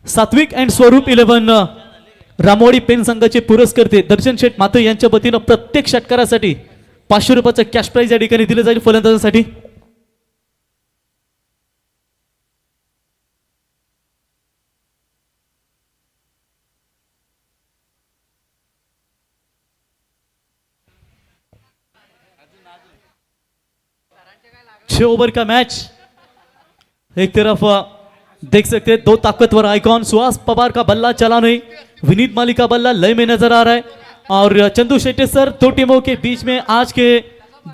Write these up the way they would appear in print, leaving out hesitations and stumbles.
सात्विक अँड स्वरूप 11 रामोडी पेन संघाचे पुरस्कर्ते दर्शन शेठ माते यांच्या वतीनं प्रत्येक षटकारासाठी 500 रुपयाचं कॅश प्राइज या ठिकाणी दिलं जाईल फलंदाजासाठी. छह ओवर का मैच. एक तरफ देख सकते हैं दो ताकतवर आइकॉन सुहास पवार का बल्ला चला नहीं, विनीत माली का बल्ला लय में नजर आ रहा है. और चंदू शेट्टी सर, दो टीमों के बीच में आज के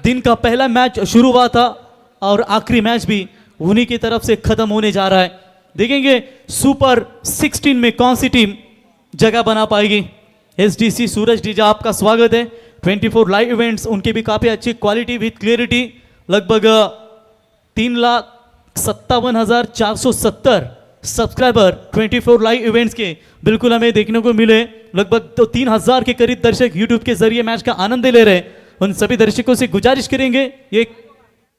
दिन का पहला मैच शुरू हुआ था और आखिरी मैच भी उन्हीं की तरफ से खत्म होने जा रहा है. देखेंगे सुपर 16 में कौन सी टीम जगह बना पाएगी. एसडीसी सूरज डीजा आपका स्वागत है. 24 लाइव इवेंट्स, उनकी भी काफी अच्छी क्वालिटी विथ क्लियरिटी. लगभग 3,57,470 सब्सक्राइबर 24 लाइव इवेंट्स के बिल्कुल हमें देखने को मिले. लगभग तो 3,000 के करीब दर्शक यूट्यूब के जरिए मैच का आनंद ले रहे हैं. उन सभी दर्शकों से गुजारिश करेंगे ये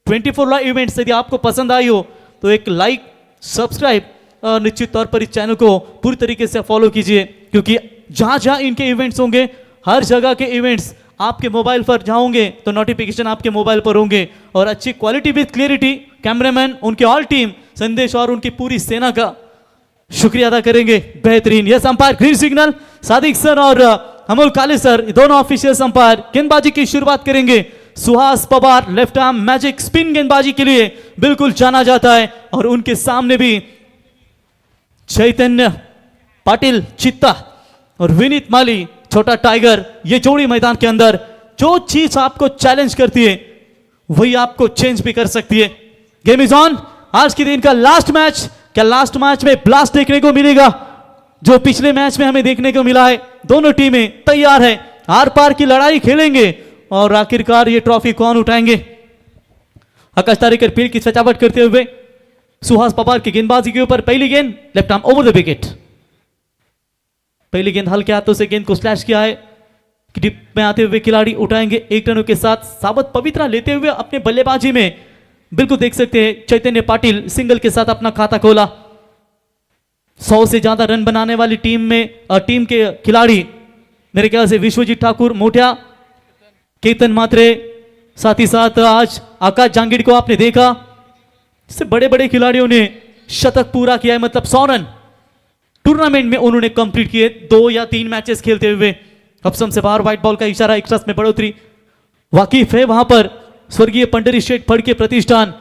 24 लाइव इवेंट्स यदि आपको पसंद आई हो तो एक लाइक सब्सक्राइब निश्चित तौर पर इस चैनल को पूरी तरीके से फॉलो कीजिए, क्योंकि जहां जहां इनके इवेंट्स होंगे हर जगह के इवेंट्स आपके मोबाइल पर जाओगे तो नोटिफिकेशन आपके मोबाइल पर होंगे. और अच्छी क्वालिटी विद क्लियरिटी. कैमरामैन, उनके ऑल टीम, संदेश और उनकी पूरी सेना का शुक्रिया अदा करेंगे. बेहतरीन. Yes umpire green signal. Sadiq sir और अमोल काले सर दोनों ऑफिशियल अंपायर गेंदबाजी की शुरुआत करेंगे. Suhas Pawar left arm magic spin गेंदबाजी के लिए बिल्कुल जाना जाता है और उनके सामने भी चैतन्य पाटिल चित्ता और विनीत माली छोटा टाइगर. ये जोड़ी मैदान के अंदर जो चीज आपको चैलेंज करती है वही आपको चेंज भी कर सकती है. Game is on. आज के दिन का लास्ट मैच. क्या लास्ट मैच में ब्लास्ट देखने को मिलेगा जो पिछले मैच में हमें देखने को मिला है. दोनों टीमें तैयार है, आर पार की लड़ाई खेलेंगे और आखिरकार ये ट्रॉफी कौन उठाएंगे. आकाश तारेकर फील्ड की सजावट करते हुए सुहास पवार की गेंदबाजी के ऊपर पहली गेंद left arm over the wicket. पहली गेंद हल्के हाथों से गेंद को स्लैश किया है. डिप में आते हुए खिलाड़ी उठाएंगे 1 रनों के साथ. सावध पवित्रा लेते हुए अपने बल्लेबाजी में बिल्कुल देख सकते हैं चैतन्य पाटिल सिंगल के साथ अपना खाता खोला. 100 से ज्यादा रन बनाने वाली टीम के खिलाड़ी मेरे ख्याल से विश्वजीत ठाकुर, मोठिया, केतन मात्रे, साथ ही साथ आज आकाश जांगीड़ को आपने देखा. इससे बड़े बड़े खिलाड़ियों ने शतक पूरा किया है, मतलब 100 रन टूर्नामेंट में उन्होंने कंप्लीट किए 2 या 3 मैचेस खेलते हुए. अपसम से बाहर व्हाइट बॉल का इशारा. एक्स्ट्रास में बढ़ोतरी. वाकिफ है वहां पर स्वर्गीय पंडरी शेठ फड़के प्रतिष्ठान.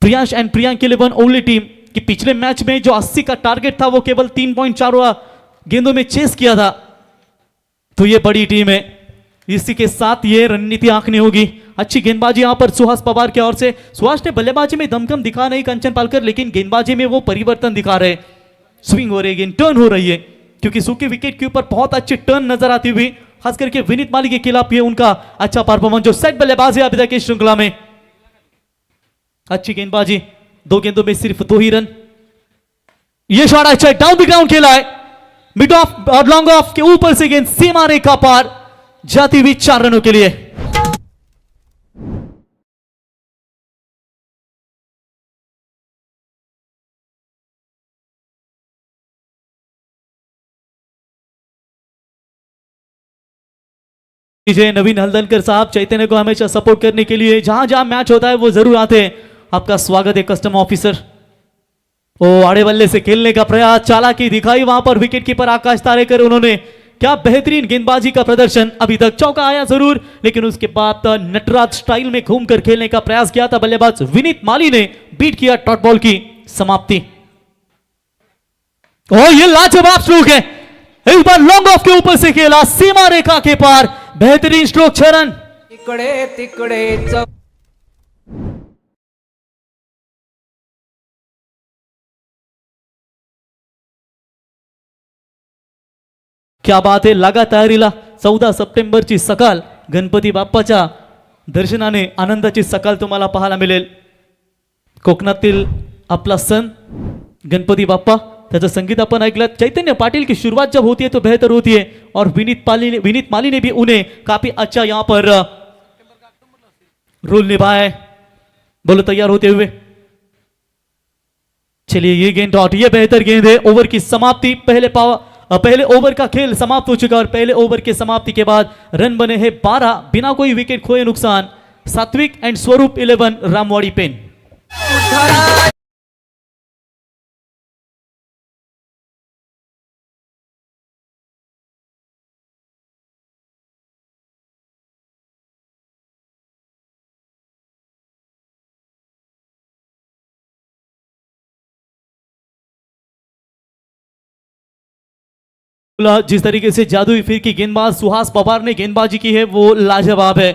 Priyansh and Priyank 11 only team कि पिछले मैच में जो 80 का टारगेट था वो केवल 3.4 गेंदों में चेस किया था. तो ये बड़ी टीम है. इसी के साथ ये रणनीति आंकनी होगी. अच्छी गेंदबाजी यहां पर सुहास पवार की ओर से. सुहास ने बल्लेबाजी में दमखम दिखा नहीं कंचन पालकर, लेकिन गेंदबाजी में वो परिवर्तन दिखा रहे. स्विंग हो रही है, गेंद टर्न हो रही है, क्योंकि सूखे विकेट के ऊपर बहुत अच्छी टर्न नजर आती हुई, खास करके विनीत माली के खिलाफ ये उनका अच्छा परफॉर्मेंस जो सेट बल्लेबाजी अभी तक की श्रृंखला में. अच्छी गेंदबाजी. 2 गेंदों में सिर्फ 2 ही रन. ये शॉट अच्छा डाउन द ग्राउंड खेला है. मिड ऑफ और लॉन्ग ऑफ के ऊपर से गेंद सीमा रेखा पार जाती हुई 4 रनों के लिए. नवीन हल्दनकर साहब चैतन्य को हमेशा सपोर्ट करने के लिए जहां जहां मैच होता है वो जरूर आते हैं. आपका स्वागत है कस्टम ऑफिसर. ओ आड़े बल्ले से खेलने का प्रयास, चालाकी दिखाई वहां पर विकेट कीपर आकाश तारेकर. उन्होंने क्या बेहतरीन गेंदबाजी का प्रदर्शन. अभी तक चौका आया जरूर, लेकिन उसके बाद नटराज स्टाइल में घूमकर खेलने का प्रयास किया था बल्लेबाज विनीत माली ने. बीट किया डॉट बॉल की समाप्ति. ओ ये लाजवाब स्ट्रोक है. इस बार लॉन्ग ऑफ के ऊपर से खेला सीमा रेखा के पार. बेहतरीन स्ट्रोक. 6 रन. तिकडे तिकडे क्या बात आहे. लगातारीला 14 सप्टेंबरची सकाळ गणपती बाप्पाच्या दर्शनाने आनंदाची सकाळ तुम्हाला पाहायला मिळेल. कोकणातील आपला सण गणपती बाप्पा, त्याचं संगीत अपन ऐकलं. चैतन्य पाटिल की शुरुआत जब होती है तो बेहतर होती है और विनीत माली ने भी उन्हें काफी अच्छा यहां पर रोल निभाया है. बोलो तैयार होते हुए चलिए ये गेंद डॉट, ये बेहतर गेंद है। ओवर की समाप्ति, पहले ओवर का खेल समाप्त हो चुका और पहले ओवर के समाप्ति के बाद रन बने हैं 12 बिना कोई विकेट खोए नुकसान। सात्विक एंड स्वरूप 11, रामवाड़ी पेन। जिस तरीके से जादुई फिर की गेंदबाज सुहास पवार ने गेंदबाजी की है वो लाजवाब है।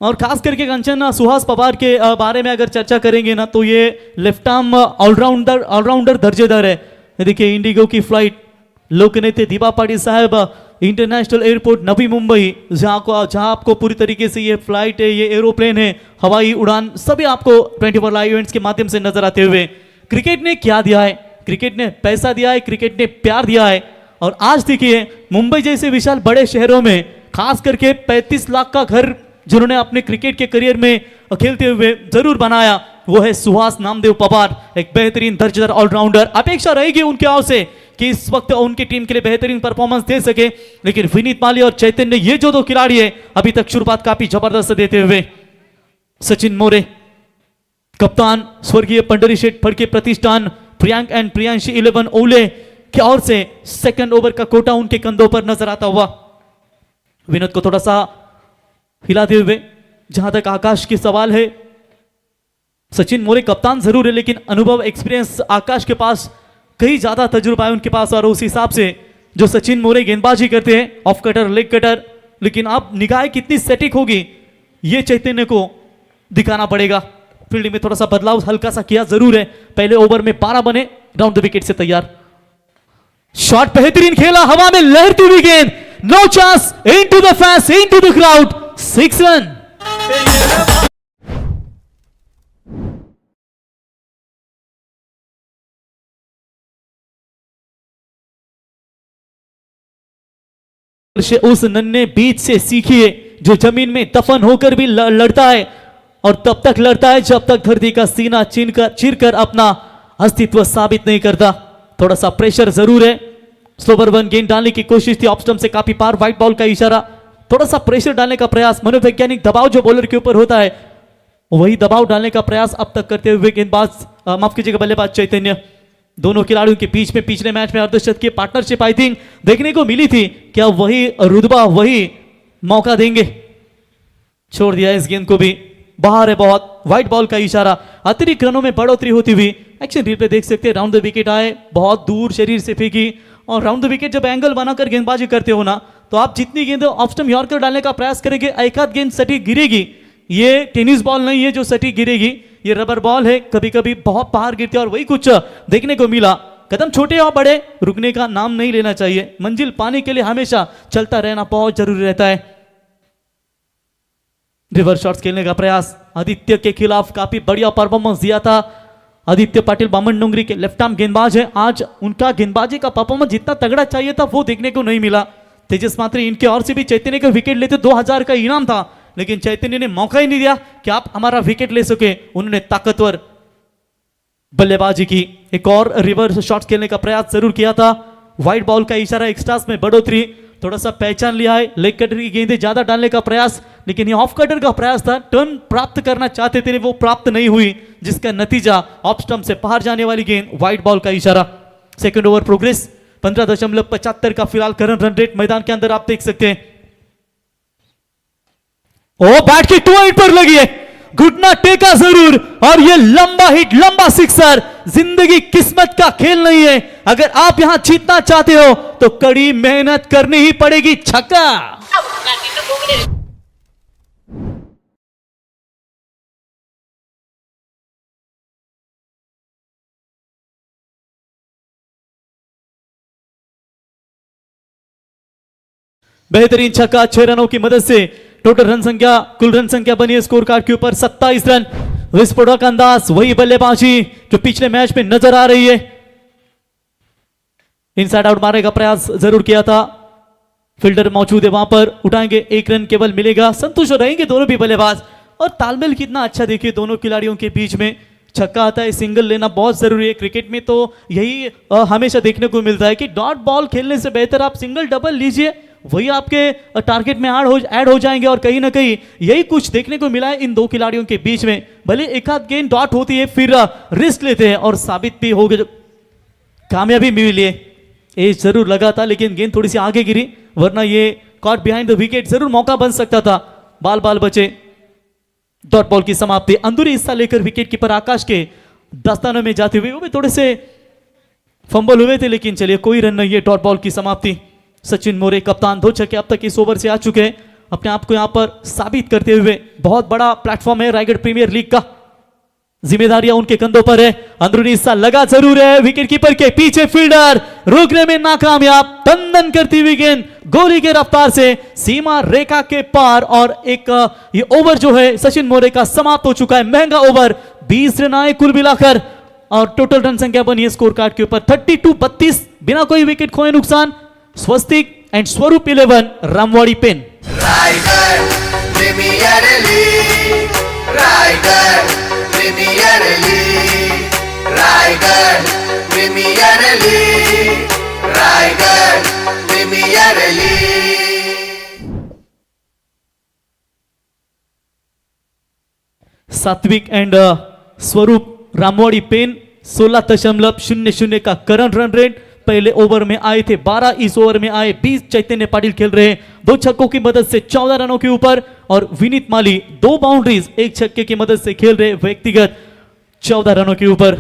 और खास करके कंचन सुहास पवार के बारे में अगर चर्चा करेंगे ना तो ये लेफ्ट आर्म ऑलराउंडर दर्जेदार है। देखिए इंडिगो की फ्लाइट लोकनेते दीपा पाटिल साहब इंटरनेशनल एयरपोर्ट नवी मुंबई, जहां आपको पूरी तरीके से ये फ्लाइट है, ये एरोप्लेन है, हवाई उड़ान सभी आपको 24 लाइव इवेंट्स के माध्यम से नजर आते हुए। क्रिकेट ने क्या दिया है? क्रिकेट ने पैसा दिया है, क्रिकेट ने प्यार दिया है। और आज देखिए मुंबई जैसे विशाल बड़े शहरों में खास करके 35 लाख का घर जिन्होंने अपने क्रिकेट के करियर में खेलते हुए जरूर बनाया, वो है सुहास नामदेव पवार, एक बेहतरीन दर्जेदार ऑलराउंडर। अपेक्षा रहेगी उनके ओर से कि इस वक्त उनकी टीम के लिए बेहतरीन परफॉर्मेंस दे सके, लेकिन विनीत माली और चैतन्य ये जो दो खिलाड़ी है अभी तक शुरुआत काफी जबरदस्त देते हुए। सचिन मोरे कप्तान, स्वर्गीय पंडरी शेठ फड़के प्रतिष्ठान, प्रियांक एंड प्रियांशी 11 ओले की ओर से सेकंड ओवर का कोटा उनके कंधों पर नजर आता हुआ। विनोद को थोड़ा सा हिलाते हुए, जहां तक आकाश की सवाल है, सचिन मोरे कप्तान जरूर है लेकिन अनुभव एक्सपीरियंस आकाश के पास कहीं ज्यादा तजुर्बा है उनके पास। और उस हिसाब से जो सचिन मोरे गेंदबाजी करते हैं ऑफ कटर, लेग कटर, लेकिन अब निगाह कितनी सेटिक होगी ये चैतन्य को दिखाना पड़ेगा। फील्डिंग में थोड़ा सा बदलाव हल्का सा किया जरूर है। पहले ओवर में 12 बने, राउंड द विकेट से तैयार। शॉट बेहतरीन खेला, हवा में लहरती हुई गेंद, no chance, into the fans, into the crowd, 6 run. उस नन्हे बीज से सीखिए जो जमीन में दफन होकर भी लड़ता है और तब तक लड़ता है जब तक धरती का सीना चीरकर अपना अस्तित्व साबित नहीं करता। थोड़ा सा प्रेशर जरूर है। स्लोवर वन गेंद डालने की कोशिश थी, ऑफ स्टंप से काफी पार, व्हाइट बॉल का इशारा, थोड़ा सा प्रेशर डालने का प्रयास, मनोवैज्ञानिक दबाव जो बॉलर के ऊपर होता है वही दबाव डालने का प्रयास अब तक करते हुए गेंदबाज, माफ कीजिएगा बल्लेबाज चैतन्य। दोनों खिलाड़ियों के बीच में पिछले मैच में अर्धशतक की पार्टनरशिप आई थिंक देखने को मिली थी। क्या वही रुतबा, वही मौका देंगे? छोड़ दिया इस गेंद को भी, बाहर है बहुत, व्हाइट बॉल का इशारा। अतिरिक्त रनों में बढ़ोतरी होती हुई एक्शन रिप्ले देख सकते हैं। राउंड द विकेट आए, बहुत दूर शरीर से फेंकी। और राउंड द विकेट जब एंगल बनाकर गेंदबाजी करते हो ना तो आप जितनी गेंद ऑफ स्टंप यॉर्कर डालने का प्रयास करेंगे एक आध गेंद सटीक गिरेगी। ये टेनिस बॉल नहीं है जो सटीक गिरेगी, ये रबर बॉल है, कभी कभी बहुत बाहर गिरती है। और वही कुछ देखने को मिला। कदम छोटे और बड़े, रुकने का नाम नहीं लेना चाहिए। मंजिल पाने के लिए हमेशा चलता रहना बहुत जरूरी रहता है। रिवर्स शॉट्स खेलने का प्रयास, आदित्य के खिलाफ काफी बढ़िया परफॉर्मेंस दिया था। आदित्य पाटिल बामन डोंगरी के लेफ्ट आर्म गेंदबाज है। आज उनका गेंदबाजी का परफॉर्मेंस जितना तगड़ा चाहिए था वो देखने को नहीं मिला। तेजस मात्री इनके और से भी चैतन्य का विकेट लेते 2000 का इनाम था, लेकिन चैतन्य ने मौका ही नहीं दिया कि आप हमारा विकेट ले सके। उन्होंने ताकतवर बल्लेबाजी की, एक और रिवर्स शॉट्स खेलने का प्रयास जरूर किया था। व्हाइट बॉल का इशारा, एक्स्ट्रास में बढ़ोतरी, थोड़ा सा पहचान लिया है। लेग कटर की गेंदें ज्यादा डालने का प्रयास, लेकिन ये ऑफ कटर का प्रयास था। टर्न प्राप्त करना चाहते थे, वो प्राप्त नहीं हुई, जिसका नतीजा ऑफ स्टंप से बाहर जाने वाली गेंद, व्हाइट बॉल का इशारा। सेकंड ओवर प्रोग्रेस 15.75 का फिलहाल करंट रन रेट मैदान के अंदर आप देख सकते हैं। ओ बैट की 2 हिट पर लगी है, घुटना टेका जरूर, और ये लंबा हिट, लंबा सिक्सर। जिंदगी किस्मत का खेल नहीं है, अगर आप यहां जीतना चाहते हो तो कड़ी मेहनत करनी ही पड़ेगी। छक्का। बेहतरीन छक्का, 6 रनों की मदद से टोटल रन संख्या, कुल रन संख्या बनी है स्कोर कार्ड के ऊपर 27 रन। विस्फोटक अंदाज, वही बल्लेबाजी जो पिछले मैच में नजर आ रही है। इनसाइड आउट मारने का प्रयास जरूर किया था, फील्डर मौजूद है वहां पर, उठाएंगे, 1 रन केवल मिलेगा, संतुष्ट रहेंगे दोनों भी बल्लेबाज। और तालमेल कितना अच्छा देखिए दोनों खिलाड़ियों के बीच में, छक्का आता है, सिंगल लेना बहुत जरूरी है। क्रिकेट में तो यही हमेशा देखने को मिलता है कि डॉट बॉल खेलने से बेहतर आप सिंगल डबल लीजिए, वही आपके टारगेट में ऐड हो जाएंगे। और कहीं ना कहीं यही कुछ देखने को मिला है इन दो खिलाड़ियों के बीच में। भले एक आध गेंद डॉट होती है, फिर रिस्क लेते हैं और साबित भी हो गए, कामयाबी मिली है। एज जरूर लगा था लेकिन गेंद थोड़ी सी आगे गिरी, वरना ये कॉट बिहाइंड द विकेट जरूर मौका बन सकता था। बाल बचे। डॉट बॉल की समाप्ति। अंदरूनी हिस्सा लेकर विकेट कीपर आकाश के दस्तानों में जाते हुए वो भी थोड़े से फंबल हुए थे, लेकिन चलिए कोई रन नहीं है। डॉट बॉल की समाप्ति। सचिन मोरे कप्तान 2 छक्के अब तक इस ओवर से आ चुके हैं, अपने आप को यहां पर साबित करते हुए। बहुत बड़ा प्लेटफॉर्म है रायगढ़ प्रीमियर लीग का, जिम्मेदारियां उनके कंधों पर है। अंदरूनी हिस्सा लगा जरूर है, विकेट कीपर के पीछे फील्डर रोकने में नाकामयाब। तंदन करती हुई गेंद गोली के रफ्तार से सीमा रेखा के पार, और एक ये ओवर जो है सचिन मोरे का समाप्त हो चुका है। महंगा ओवर, 20 रन आए कुल मिलाकर और टोटल रन संख्या बनी है स्कोर कार्ड के ऊपर 32-32, बिना कोई विकेट खोए नुकसान। स्वस्तिक and Swaroop 11 Ramwadi Pen. Raigad premier league, Raigad premier league, Raigad premier league, Raigad premier league. Satvik and Swaroop Ramwadi Pen 16.00 का करंट रन रेट। पहले ओवर में आए थे 12, इस ओवर में आए 20। चैतन्य पाटिल खेल रहे हैं 2 छक्कों की मदद से 14 रनों के ऊपर, और विनीत माली 2 बाउंड्रीज 1 छक्के की मदद से खेल रहे व्यक्तिगत 14 रनों के ऊपर।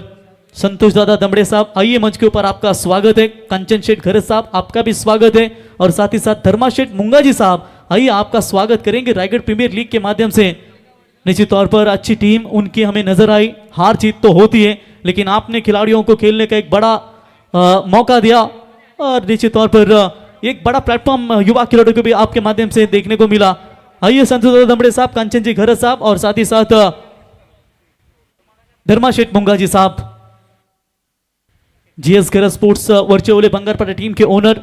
संतोष दादा दमड़े साहब आइए मंच के ऊपर, आपका स्वागत है। कंचन शेठ घरत साहब आपका भी स्वागत है, और साथ ही साथ धर्मा शेठ मुंगा जी साहब आइए आपका स्वागत करेंगे रायगढ़ प्रीमियर लीग के माध्यम से। निश्चित तौर पर अच्छी टीम उनकी हमें नजर आई, हार जीत तो होती है, लेकिन आपने खिलाड़ियों को खेलने का एक बड़ा मौका दिया, और निश्चित तौर पर एक बड़ा प्लेटफॉर्म युवा खिलाड़ियों को भी आपके माध्यम से देखने को मिला। आइए संतोष दादा दमड़े साहब, कंचन जी घरत साहब, और साथ ही साथ धर्मा शेठ मुंगा जी साहब, जीएस घरत स्पोर्ट्स वर्चुअल बंगारपाड़ा टीम के ओनर।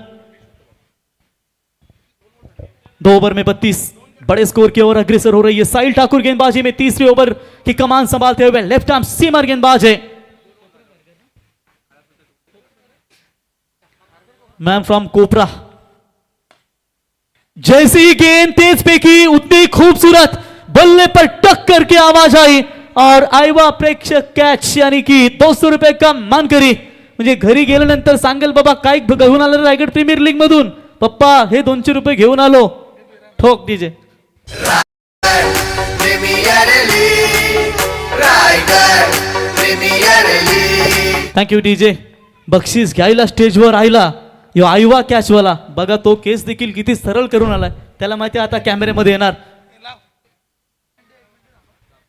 2 ओवर में 32, बड़े स्कोर की ओर अग्रसर हो रही है साहिल ठाकुर। गेंदबाजी में तीसरे ओवर की कमान संभालते हुए लेफ्ट आर्म सीमर गेंदबाज है, मैम फ्रॉम कोपरा। जैसी ही गेंद तेज फेंकी उतनी खूबसूरत बल्ले पर टक करके आवाज आई, और आयवा प्रेक्षक कॅच, यानी की 200 रुपये का मानकरी। म्हणजे घरी गेल्यानंतर सांगेल बाबा काय घेऊन आलं रायगड प्रीमियर लीग मधून, पप्पा हे 200 रुपये घेऊन आलो, ठोक दीजिए। Premier league, Raigad premier league. Thank you DJ. बक्षीस घ्यायला स्टेजवर आयला यो आयवा कॅचवाला, बघा तो केस देखील किती सरळ करून आलाय, त्याला माहिती आता कॅमेरेमध्ये येणार।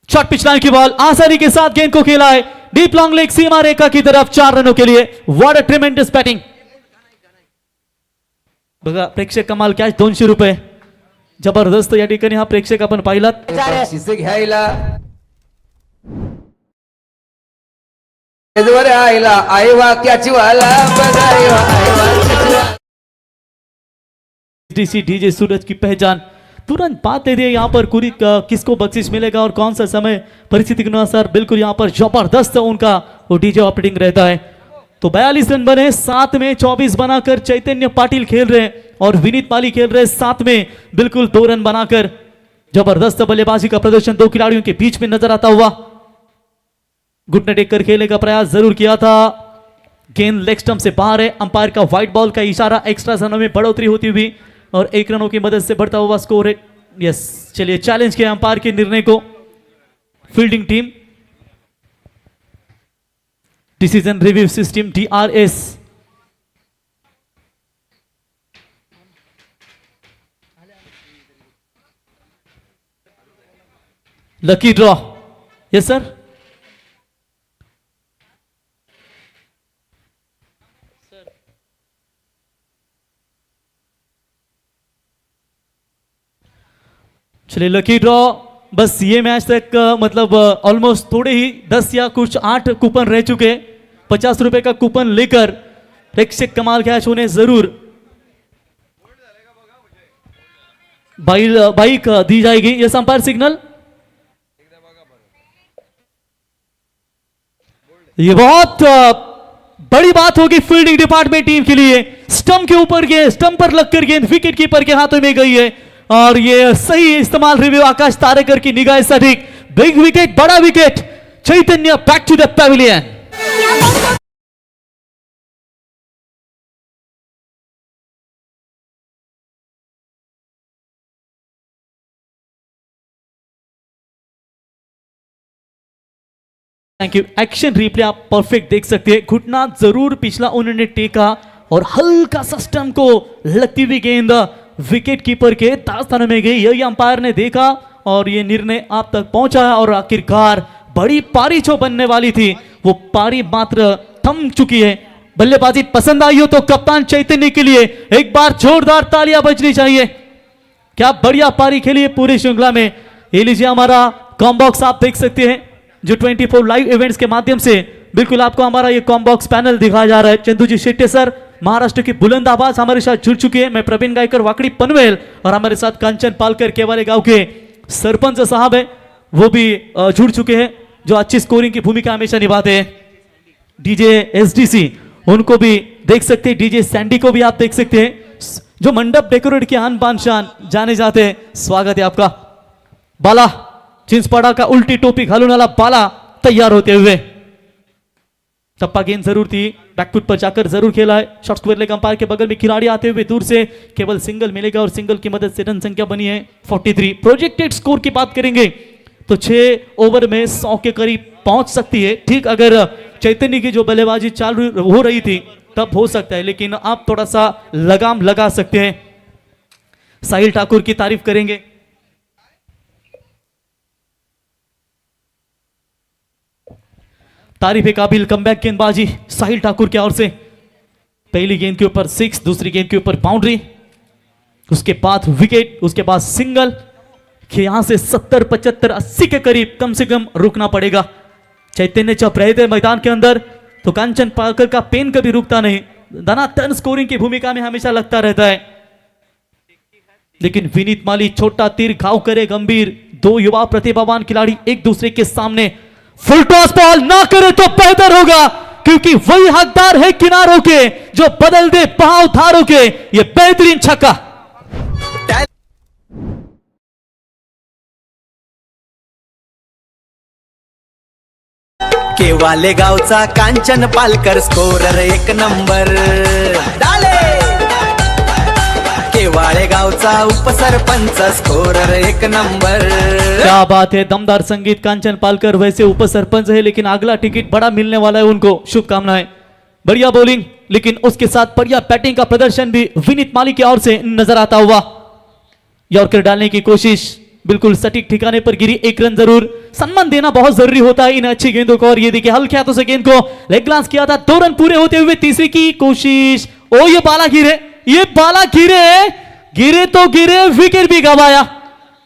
शॉर्ट पिच लाइन की बॉल आसानी के साथ गेंद को खेला है डीप लॉन्ग लेग सीमा रेखा की तरफ 4 रनों के लिए। What a ट्रेमेंडस batting. बघा प्रेक्षक कमाल कॅच 200 रुपये, जबरदस्त या ठिकाणी हा प्रेक्षक आपण पाहिलात। शिसे घ्यायला आईला आई वाक्याची वाला डीसी डीजे सूरज की पहचान। तुरंत बात दे दिए यहाँ पर कुरी किसको बख्शिश मिलेगा और कौन सा समय परिस्थिति के अनुसार, बिल्कुल यहाँ पर जबरदस्त उनका वो डीजे ऑपरेटिंग रहता है। तो 42 रन बने, 7 में 24 बनाकर चैतन्य पाटिल खेल रहे हैं और विनीत माली खेल रहे हैं 7 में बिल्कुल 2 रन बनाकर। जबरदस्त बल्लेबाजी का प्रदर्शन 2 खिलाड़ियों के बीच में नजर आता हुआ। घुटने टेक कर खेलने का प्रयास जरूर किया था, गेंद लेग स्टंप से बाहर है। अंपायर का व्हाइट बॉल का इशारा, एक्स्ट्रा रनों में बढ़ोतरी होती हुई और 1 रनों की मदद से बढ़ता हुआ स्कोर है। यस, चलिए चैलेंज किया अंपायर के निर्णय को fielding team. Decision review system DRS। Lucky draw. Yes sir. चलिए लकी ड्रॉ, बस ये मैच तक मतलब ऑलमोस्ट थोड़े ही 10 या कुछ 8 कूपन रह चुके। 50 रुपए का कूपन लेकर प्रेक्षक कमाल कैच होने जरूर बाइक दी जाएगी। ये अंपायर सिग्नल ये बहुत बड़ी बात होगी फील्डिंग डिपार्टमेंट टीम के लिए। स्टंप के ऊपर गेंद, स्टंप पर लगकर गेंद विकेट कीपर के हाथों में गई है और ये सही इस्तेमाल रिव्यू आकाश तारेकर की निगाह से अधिक। बिग विकेट, बड़ा wicket, Chaitanya back to the pavilion. Thank you. Action replay आप परफेक्ट देख सकते हैं। घुटना जरूर पिछला उन्होंने टेका और हल्का सा स्टंप को लगती हुई गेंद विकेट कीपर के दास्तान में गई। यही अंपायर ने देखा और ये निर्णय आप तक पहुंचा और आखिरकार बड़ी पारी जो बनने वाली थी वो पारी मात्र थम चुकी है। बल्लेबाजी पसंद आई हो तो कप्तान चैतन्य के लिए एक बार जोरदार तालियां बजनी चाहिए। क्या बढ़िया पारी खेली है पूरी श्रृंखला में। ये लीजिए हमारा कॉम्बॉक्स आप देख सकते हैं जो 24 लाइव इवेंट्स के माध्यम से बिल्कुल आपको हमारा ये कॉम्बॉक्स पैनल दिखाया जा रहा है। चंदूजी शेट्टे सर महाराष्ट्र की बुलंद आवाज हमारे साथ जुड़ चुके हैं। मैं प्रवीण गायकर वाकड़ी पनवेल और हमारे साथ कंचन पालकर केवाले गांव के सरपंच साहब है वो भी जुड़ चुके हैं जो अच्छी स्कोरिंग की भूमिका हमेशा निभाते हैं। डीजे एसडीसी उनको भी देख सकते हैं, डीजे सैंडी को भी आप देख सकते हैं जो मंडप डेकोरेट के आन बान शान जाने जाते हैं। स्वागत है आपका। बाला चिंचपाड़ा का उल्टी टोपी घालून वाला बाला तैयार होते हुए। टप्पा गेंद जरूर थी, बैकफुट पर जाकर जरूर खेला है। शॉर्ट स्क्वायर लेग अंपायर के बगल में खिलाड़ी आते हुए दूर से केवल सिंगल मिलेगा और सिंगल की मदद से रन संख्या बनी है 43। प्रोजेक्टेड स्कोर की बात करेंगे तो 6 ओवर में 100 के करीब पहुंच सकती है। ठीक अगर चैतन्य की जो बल्लेबाजी चालू हो रही थी तब हो सकता है, लेकिन आप थोड़ा सा लगाम लगा सकते हैं। साहिल ठाकुर की तारीफ करेंगे। तारीफ काबिल कमबैक गेंदबाजी साहिल ठाकुर की ओर से। पहली गेंद के ऊपर 6, दूसरी गेंद के ऊपर बाउंड्री, उसके बाद विकेट, उसके बाद सिंगल। यहां से 70, 75, 80 के करीब कम से कम रुकना पड़ेगा। चैतन्य जब रहते मैदान के अंदर तो कंचन पालकर का पेन कभी रुकता नहीं, धनाधन स्कोरिंग की भूमिका में हमेशा लगता रहता है। लेकिन विनीत माली छोटा तीर घाव करे गंभीर। दो युवा प्रतिभावान खिलाड़ी एक दूसरे के सामने। फुल टॉस बॉल ना करे तो बेहतर होगा क्योंकि वही हकदार है किनारों के जो बदल दे बहाव धारों के। ये बेहतरीन छक्का। केवाले गावचा कांचन पालकर स्कोरर 1 नंबर डाले। केवाळे गावचा उपसरपंच स्कोरर 1 नंबर। क्या बात है, दमदार संगीत। कांचन पालकर वैसे उपसरपंच है लेकिन अगला टिकट बड़ा मिलने वाला है उनको। शुभकामनाएं। बढ़िया बॉलिंग लेकिन उसके साथ बढ़िया बैटिंग का प्रदर्शन भी विनीत माली की ओर से नजर आता हुआ। यॉर्कर डालने की कोशिश बिल्कुल सटीक ठिकाने पर गिरी। 1 रन जरूर। सम्मान देना बहुत जरूरी होता है इन अच्छी गेंदों को और ये देखिए हल्के हाथों से गेंद को लेग ग्लांस किया था। 2 रन पूरे होते हुए तीसरी की कोशिश। ओ ये बाला गिरे, ये बाला गिरे तो गिरे, विकेट भी गवाया।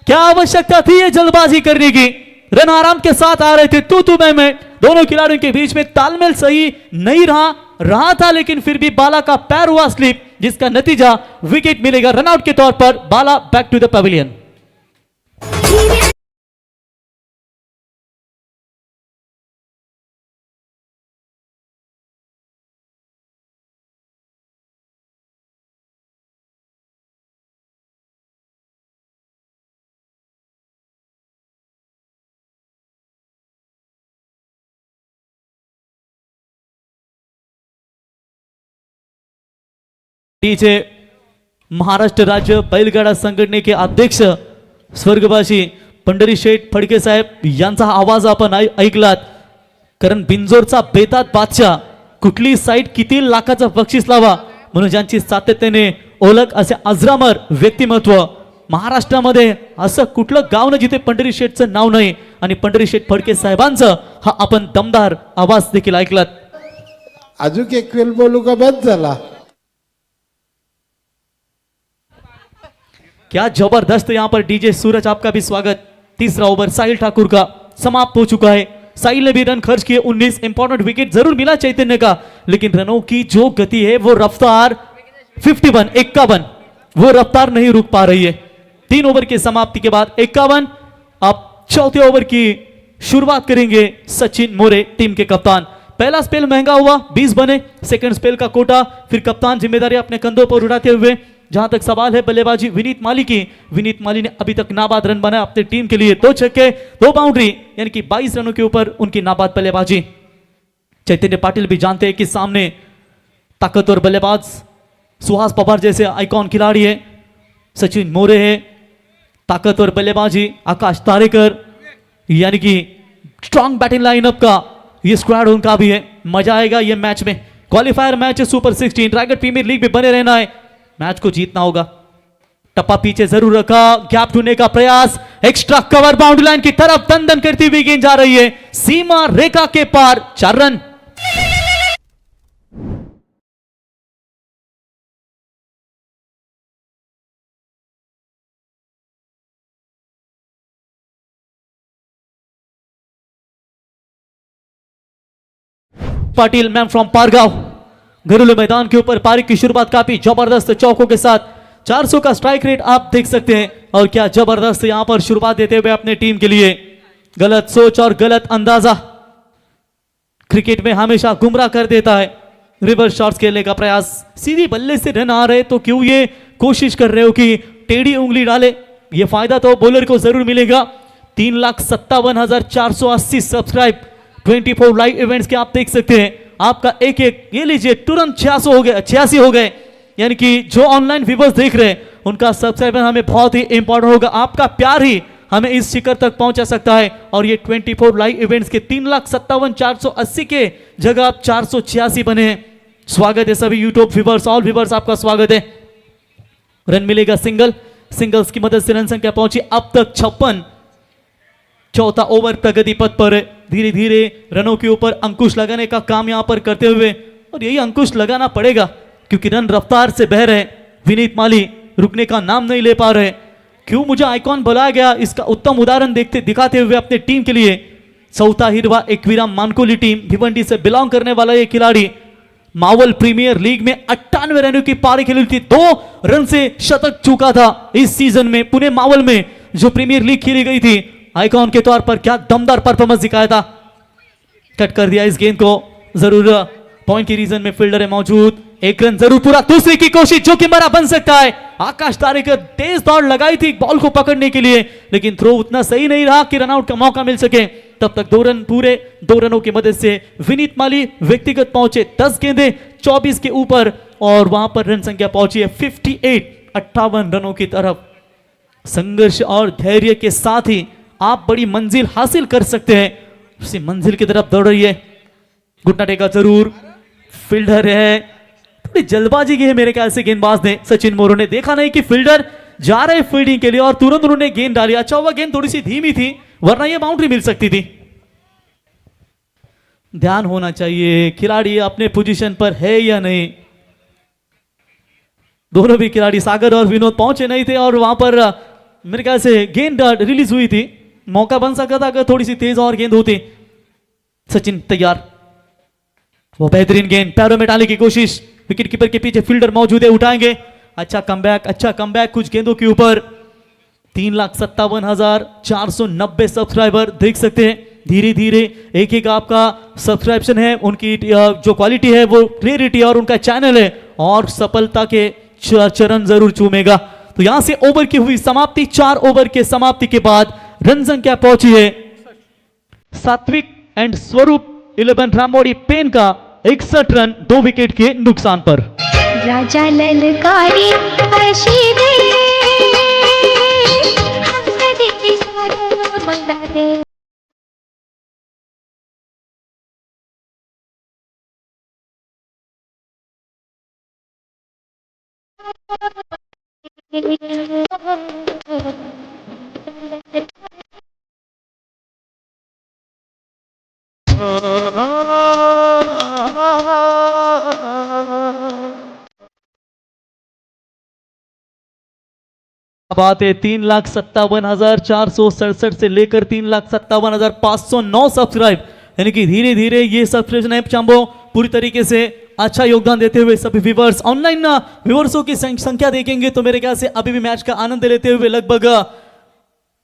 क्या आवश्यकता थी ये जल्दबाजी करने की। रन आराम के साथ आ रहे थे तू मैं दोनों खिलाड़ियों के बीच में तालमेल सही नहीं रहा था लेकिन फिर भी बाला का पैर हुआ स्लिप जिसका नतीजा विकेट मिलेगा रनआउट के तौर पर। Bala back to the pavilion. DJ Maharashtra राज्य बैलगाडा संघटने के अध्यक्ष स्वर्गवासी पंढरी शेठ फडके साहेब यांचा आवाज आपण ऐकलात। कारण बिंजोरचा बेतात बादशाह कुठली साईड किती लाखाचं बक्षीस लावा म्हणून ज्यांची सातत्याने ओळख असे अजरामर व्यक्तिमत्व महाराष्ट्रामध्ये असं कुठलं गाव नाही जिथे पंढरी शेठचं नाव नाही आणि पंढरी शेठ फडके साहेबांचं हा आपण दमदार आवाज देखील ऐकलात। अजून एक वेळ बोलू का बंद झाला। क्या जबरदस्त यहाँ पर डीजे सूरज आपका भी स्वागत। तीसरा ओवर साहिल ठाकुर का समाप्त हो चुका है। साहिल ने भी रन खर्च किए 19। इंपॉर्टेंट विकेट जरूर मिला चैतन्य का लेकिन रनों की जो गति है वो रफ्तार 51 वो रफ्तार नहीं रुक पा रही है। 3 ओवर की समाप्ति के बाद 51। अब चौथे ओवर की शुरुआत करेंगे सचिन मोरे टीम के कप्तान। पहला स्पेल महंगा हुआ, 20 बने। सेकंड स्पेल का कोटा, फिर कप्तान जिम्मेदारी अपने कंधों पर उठाते हुए। जहां तक सवाल है बल्लेबाजी विनीत माली की, विनीत माली ने अभी तक नाबाद रन बनाया अपनी टीम के लिए, 2 छक्के 2 बाउंड्री, यानी कि 22 रनों के ऊपर उनकी नाबाद बल्लेबाजी। चैतन्य पाटिल भी जानते हैं कि सामने ताकतवर बल्लेबाज सुहास पवार जैसे आइकॉन खिलाड़ी है, सचिन मोरे है, ताकतवर बल्लेबाजी आकाश तारेकर, यानी कि स्ट्रॉन्ग बैटिंग लाइनअप का ये स्क्वाड उनका भी है। मजा आएगा ये मैच में। क्वालिफायर मैच है सुपर 16, रायगढ़ प्रीमियर लीग में बने रहना है, मैच को जीतना होगा। टप्पा पीछे जरूर रखा, गैप ढूंढने का प्रयास, एक्स्ट्रा कवर बाउंड्री लाइन की तरफ दन दन करती हुई गेंद जा रही है सीमा रेखा के पार, 4 run. Patil ma'am from Pargaon, घरेलू मैदान के ऊपर पारी की शुरुआत काफी जबरदस्त चौकों के साथ, 400 का स्ट्राइक रेट आप देख सकते हैं। और क्या जबरदस्त यहां पर शुरुआत देते हुए अपने टीम के लिए। गलत सोच और गलत अंदाजा क्रिकेट में हमेशा गुमराह कर देता है। रिवर्स शॉट्स खेलने का प्रयास, सीधी बल्ले से रन आ रहे तो क्यों ये कोशिश कर रहे हो कि टेढ़ी उंगली डाले। ये फायदा तो बॉलर को जरूर मिलेगा। 3,57,480 सब्सक्राइब, 24 लाइव इवेंट्स के आप देख सकते हैं। आपका एक एक ये लीजिए तुरंत 86 हो गए, यानी कि जो ऑनलाइन व्यूअर्स देख रहे हैं उनका सब्सक्राइबर हमें बहुत ही इंपॉर्टेंट होगा। आपका प्यार ही हमें इस शिखर तक पहुंचा सकता है। और ये 24 लाइव इवेंट्स के 3,57,480 के जगह आप 486 बने हैं। स्वागत है सभी यूट्यूब व्यूअर्स, ऑल व्यूअर्स, आपका स्वागत है। रन मिलेगा सिंगल्स की मदद से रन संख्या पहुंची अब तक 56। चौथा ओवर प्रगति पथ पर है। धीरे धीरे रनों के ऊपर अंकुश लगाने का काम यहां पर करते हुए, और यही अंकुश लगाना पड़ेगा क्योंकि रन रफ्तार से बह रहे। विनीत माली रुकने का नाम नहीं ले पा रहे। क्यों मुझे आइकॉन बुलाया गया, इसका उत्तम उदाहरण दिखाते हुए अपने टीम के लिए सौता हिरवा एकवीरा मानकोली टीम, भिवंडी से बिलोंग करने वाला ये खिलाड़ी मावल प्रीमियर लीग में 98 रनों की पारी खेली थी। 2 रन से शतक चूका था इस सीजन में पुणे मावल में जो प्रीमियर लीग खेली गई थी। आइकॉन के तौर पर क्या दमदार परफॉर्मेंस दिखाया था। कट कर दिया इस गेंद को, जरूर पॉइंट की रीजन में फील्डर है मौजूद। 1 रन जरूर पूरा, दूसरी की कोशिश जो कि मरा बन सकता है। आकाश तारेकर तेज दौड़ लगाई थी बॉल को पकड़ने के लिए, लेकिन थ्रो उतना सही नहीं रहा कि रनआउट का मौका मिल सके। तब तक 2 रन पूरे, 2 रनों की मदद से विनीत माली व्यक्तिगत पहुंचे 10 गेंदें 24 के ऊपर, और वहां पर रन संख्या पहुंची है 58 रनों की तरफ। संघर्ष और धैर्य के साथ ही आप बड़ी मंजिल हासिल कर सकते हैं। उसी मंजिल की तरफ दौड़ रही है, घुटना टेका जरूर, फील्डर है, थोड़ी जल्दबाजी की है मेरे ख्याल से गेंदबाज ने। सचिन मोरे ने देखा नहीं कि फील्डर जा रहे फील्डिंग के लिए और तुरंत उन्होंने गेंद डाली। अच्छा हुआ गेंद थोड़ी सी धीमी थी, वरना यह बाउंड्री मिल सकती थी। ध्यान होना चाहिए खिलाड़ी अपने पोजीशन पर है या नहीं। दोनों भी खिलाड़ी सागर और विनोद पहुंचे नहीं थे और वहां पर मेरे ख्याल से गेंद रिलीज हुई थी। मौका बन सकता था अगर थोड़ी सी तेज और गेंद होती। सचिन तैयार, वो बेहतरीन गेंद पैरों में डालने की कोशिश, विकेट कीपर के पीछे फील्डर मौजूद है, उठाएंगे। अच्छा कमबैक कुछ गेंदों के ऊपर। 3,57,490 सब्सक्राइबर देख सकते हैं। धीरे धीरे एक एक आपका सब्सक्रिप्शन है, उनकी जो क्वालिटी है वो क्लियरिटी और उनका चैनल है और सफलता के चरण जरूर चूमेगा। तो यहां से ओवर की हुई समाप्ति, 4 ओवर के समाप्ति के बाद रन संख्या पहुंची है सात्विक एंड स्वरूप 11 रामोड़ी पेन का 61 रन 2 विकेट के नुकसान पर। राजा ललकारी अशी दे हंसदे सारा मंदा दे। बात है 3,57,467 से लेकर 3,57,509 सब्सक्राइब, यानी कि धीरे धीरे ये सब्सक्रिप्शन ऐप चांबो पूरी तरीके से अच्छा योगदान देते हुए सभी व्यूअर्स, ऑनलाइन व्यूअर्सों की संख्या देखेंगे तो मेरे ख्याल से अभी भी मैच का आनंद लेते हुए लगभग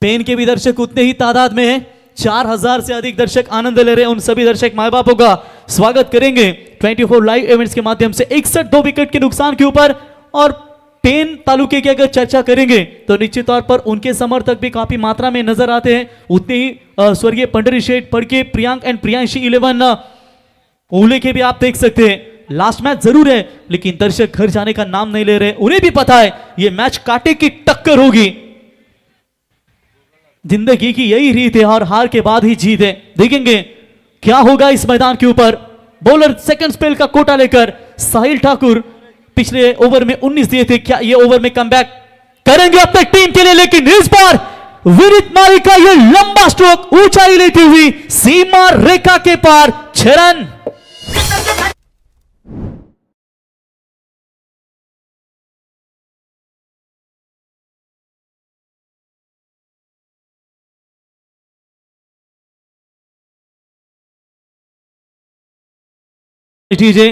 पेन के भी दर्शक उतने ही तादाद में हैं। 4000 से अधिक दर्शक आनंद ले रहे हैं। उन सभी दर्शक माँ बापों का स्वागत करेंगे 24 लाइव इवेंट्स के माध्यम से। 61 2 विकेट के नुकसान के ऊपर। और पेन तालुके की अगर चर्चा करेंगे तो निश्चित तौर पर उनके समर्थक भी काफी मात्रा में नजर आते हैं। उतने ही स्वर्गीय पंडरी शेठ पड़के, प्रियांक एंड प्रियांशी 11 ओले के भी आप देख सकते हैं। लास्ट मैच जरूर है लेकिन दर्शक घर जाने का नाम नहीं ले रहे। उन्हें भी पता है ये मैच कांटे की टक्कर होगी। जिंदगी की यही रीत है और हार के बाद ही जीत है। देखेंगे क्या होगा इस मैदान के ऊपर। बॉलर सेकंड स्पेल का कोटा लेकर साहिल ठाकुर पिछले ओवर में 19 दिए थे। क्या ये ओवर में कमबैक करेंगे अपने टीम के लिए? लेकिन इस बार विनीत माली का ये लंबा स्ट्रोक ऊंचाई लेती हुई सीमा रेखा के पार 6 रन। लीजिए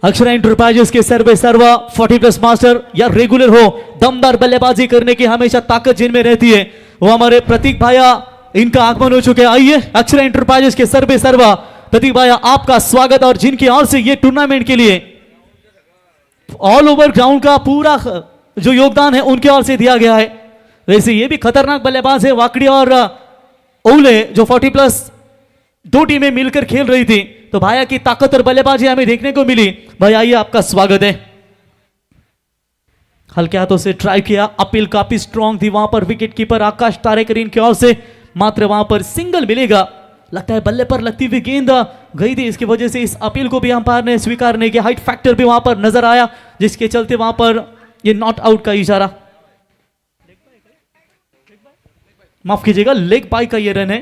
अक्षरा एंटरप्राइजेस के सर्वे सर्वा 40+ मास्टर या रेगुलर हो, दमदार बल्लेबाजी करने की हमेशा ताकत जिनमें रहती है, वो हमारे प्रतीक भाया, इनका आगमन हो चुके हैं। आइए अक्षरा एंटरप्राइजेस के सर्वे सर्वा प्रतीक भाया, आपका स्वागत। और जिनकी ओर से ये टूर्नामेंट के लिए ऑल ओवर ग्राउंड का पूरा जो योगदान है उनके ओर से दिया गया है। वैसे ये भी खतरनाक बल्लेबाज है। वाकड़ी और ओले जो 40+ दो टीमें मिलकर खेल रही थी, तो भाया की ताकत और बल्लेबाजी हमें देखने को मिली। भाई आइए, आपका स्वागत है। हल्के हाथों से ट्राई किया, अपील काफी स्ट्रांग थी वहां पर। विकेट कीपर आकाश तारेकरीन की ओर से मात्र वहां पर सिंगल मिलेगा। लगता है बल्ले पर लगती हुई गेंद गई थी, इसकी वजह से इस अपील को भी अंपायर ने स्वीकार नहीं किया। हाइट फैक्टर भी वहां पर नजर आया, जिसके चलते वहां पर ये नॉट आउट का इशारा, माफ कीजिएगा, लेग बाय का ये रन है।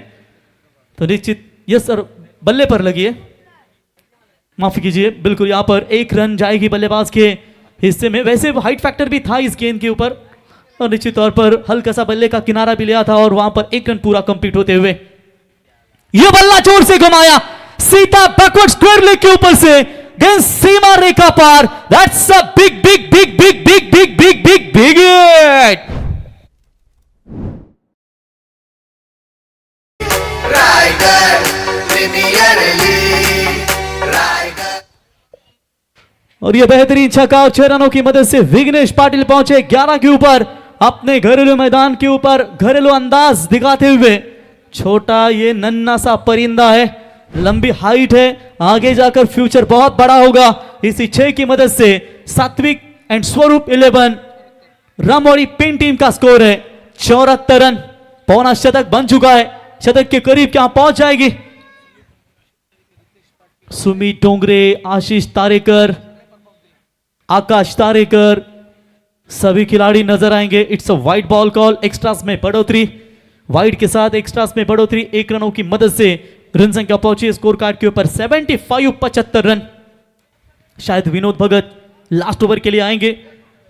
तो निश्चित यस सर, बल्ले पर लगी है, माफ कीजिए, बिल्कुल यहां पर 1 रन जाएगी बल्लेबाज के हिस्से में। वैसे हाइट फैक्टर भी था इस गेंद के ऊपर और निश्चित तौर पर हल्का सा बल्ले का किनारा भी लिया था और वहां पर 1 रन पूरा कंप्लीट होते हुए यह बल्ला जोर से घुमाया, सीधा बैकवर्ड स्क्वायर लेग के ऊपर से गेंद सीमा रेखा पार। That's a big big big big big big big big big hit. Raigad premier league, Raigad. और यह बेहतरीन छक्का और 6 रनों की मदद से विघ्नेश पाटिल पहुंचे 11 के ऊपर अपने घरेलू मैदान के ऊपर, घरेलू अंदाज दिखाते हुए। छोटा ये नन्ना सा परिंदा है, लंबी हाइट है, आगे जाकर फ्यूचर बहुत बड़ा होगा। इसी 6 की मदद से सात्विक एंड स्वरूप 11 रामौरी पिन टीम का स्कोर है 74 रन। पौना शतक बन चुका है, शतक के करीब क्या पहुंच जाएगी। सुमित डोंगरे, आशीष तारेकर, आकाश तारेकर, सभी खिलाड़ी नजर आएंगे। It's a wide ball call, extras में बढ़ोतरी, वाइड के साथ एक्स्ट्रास में बढ़ोतरी। 1 रनों की मदद से रन संख्या पहुंची स्कोर कार्ड के ऊपर 75 रन। शायद विनोद भगत लास्ट ओवर के लिए आएंगे,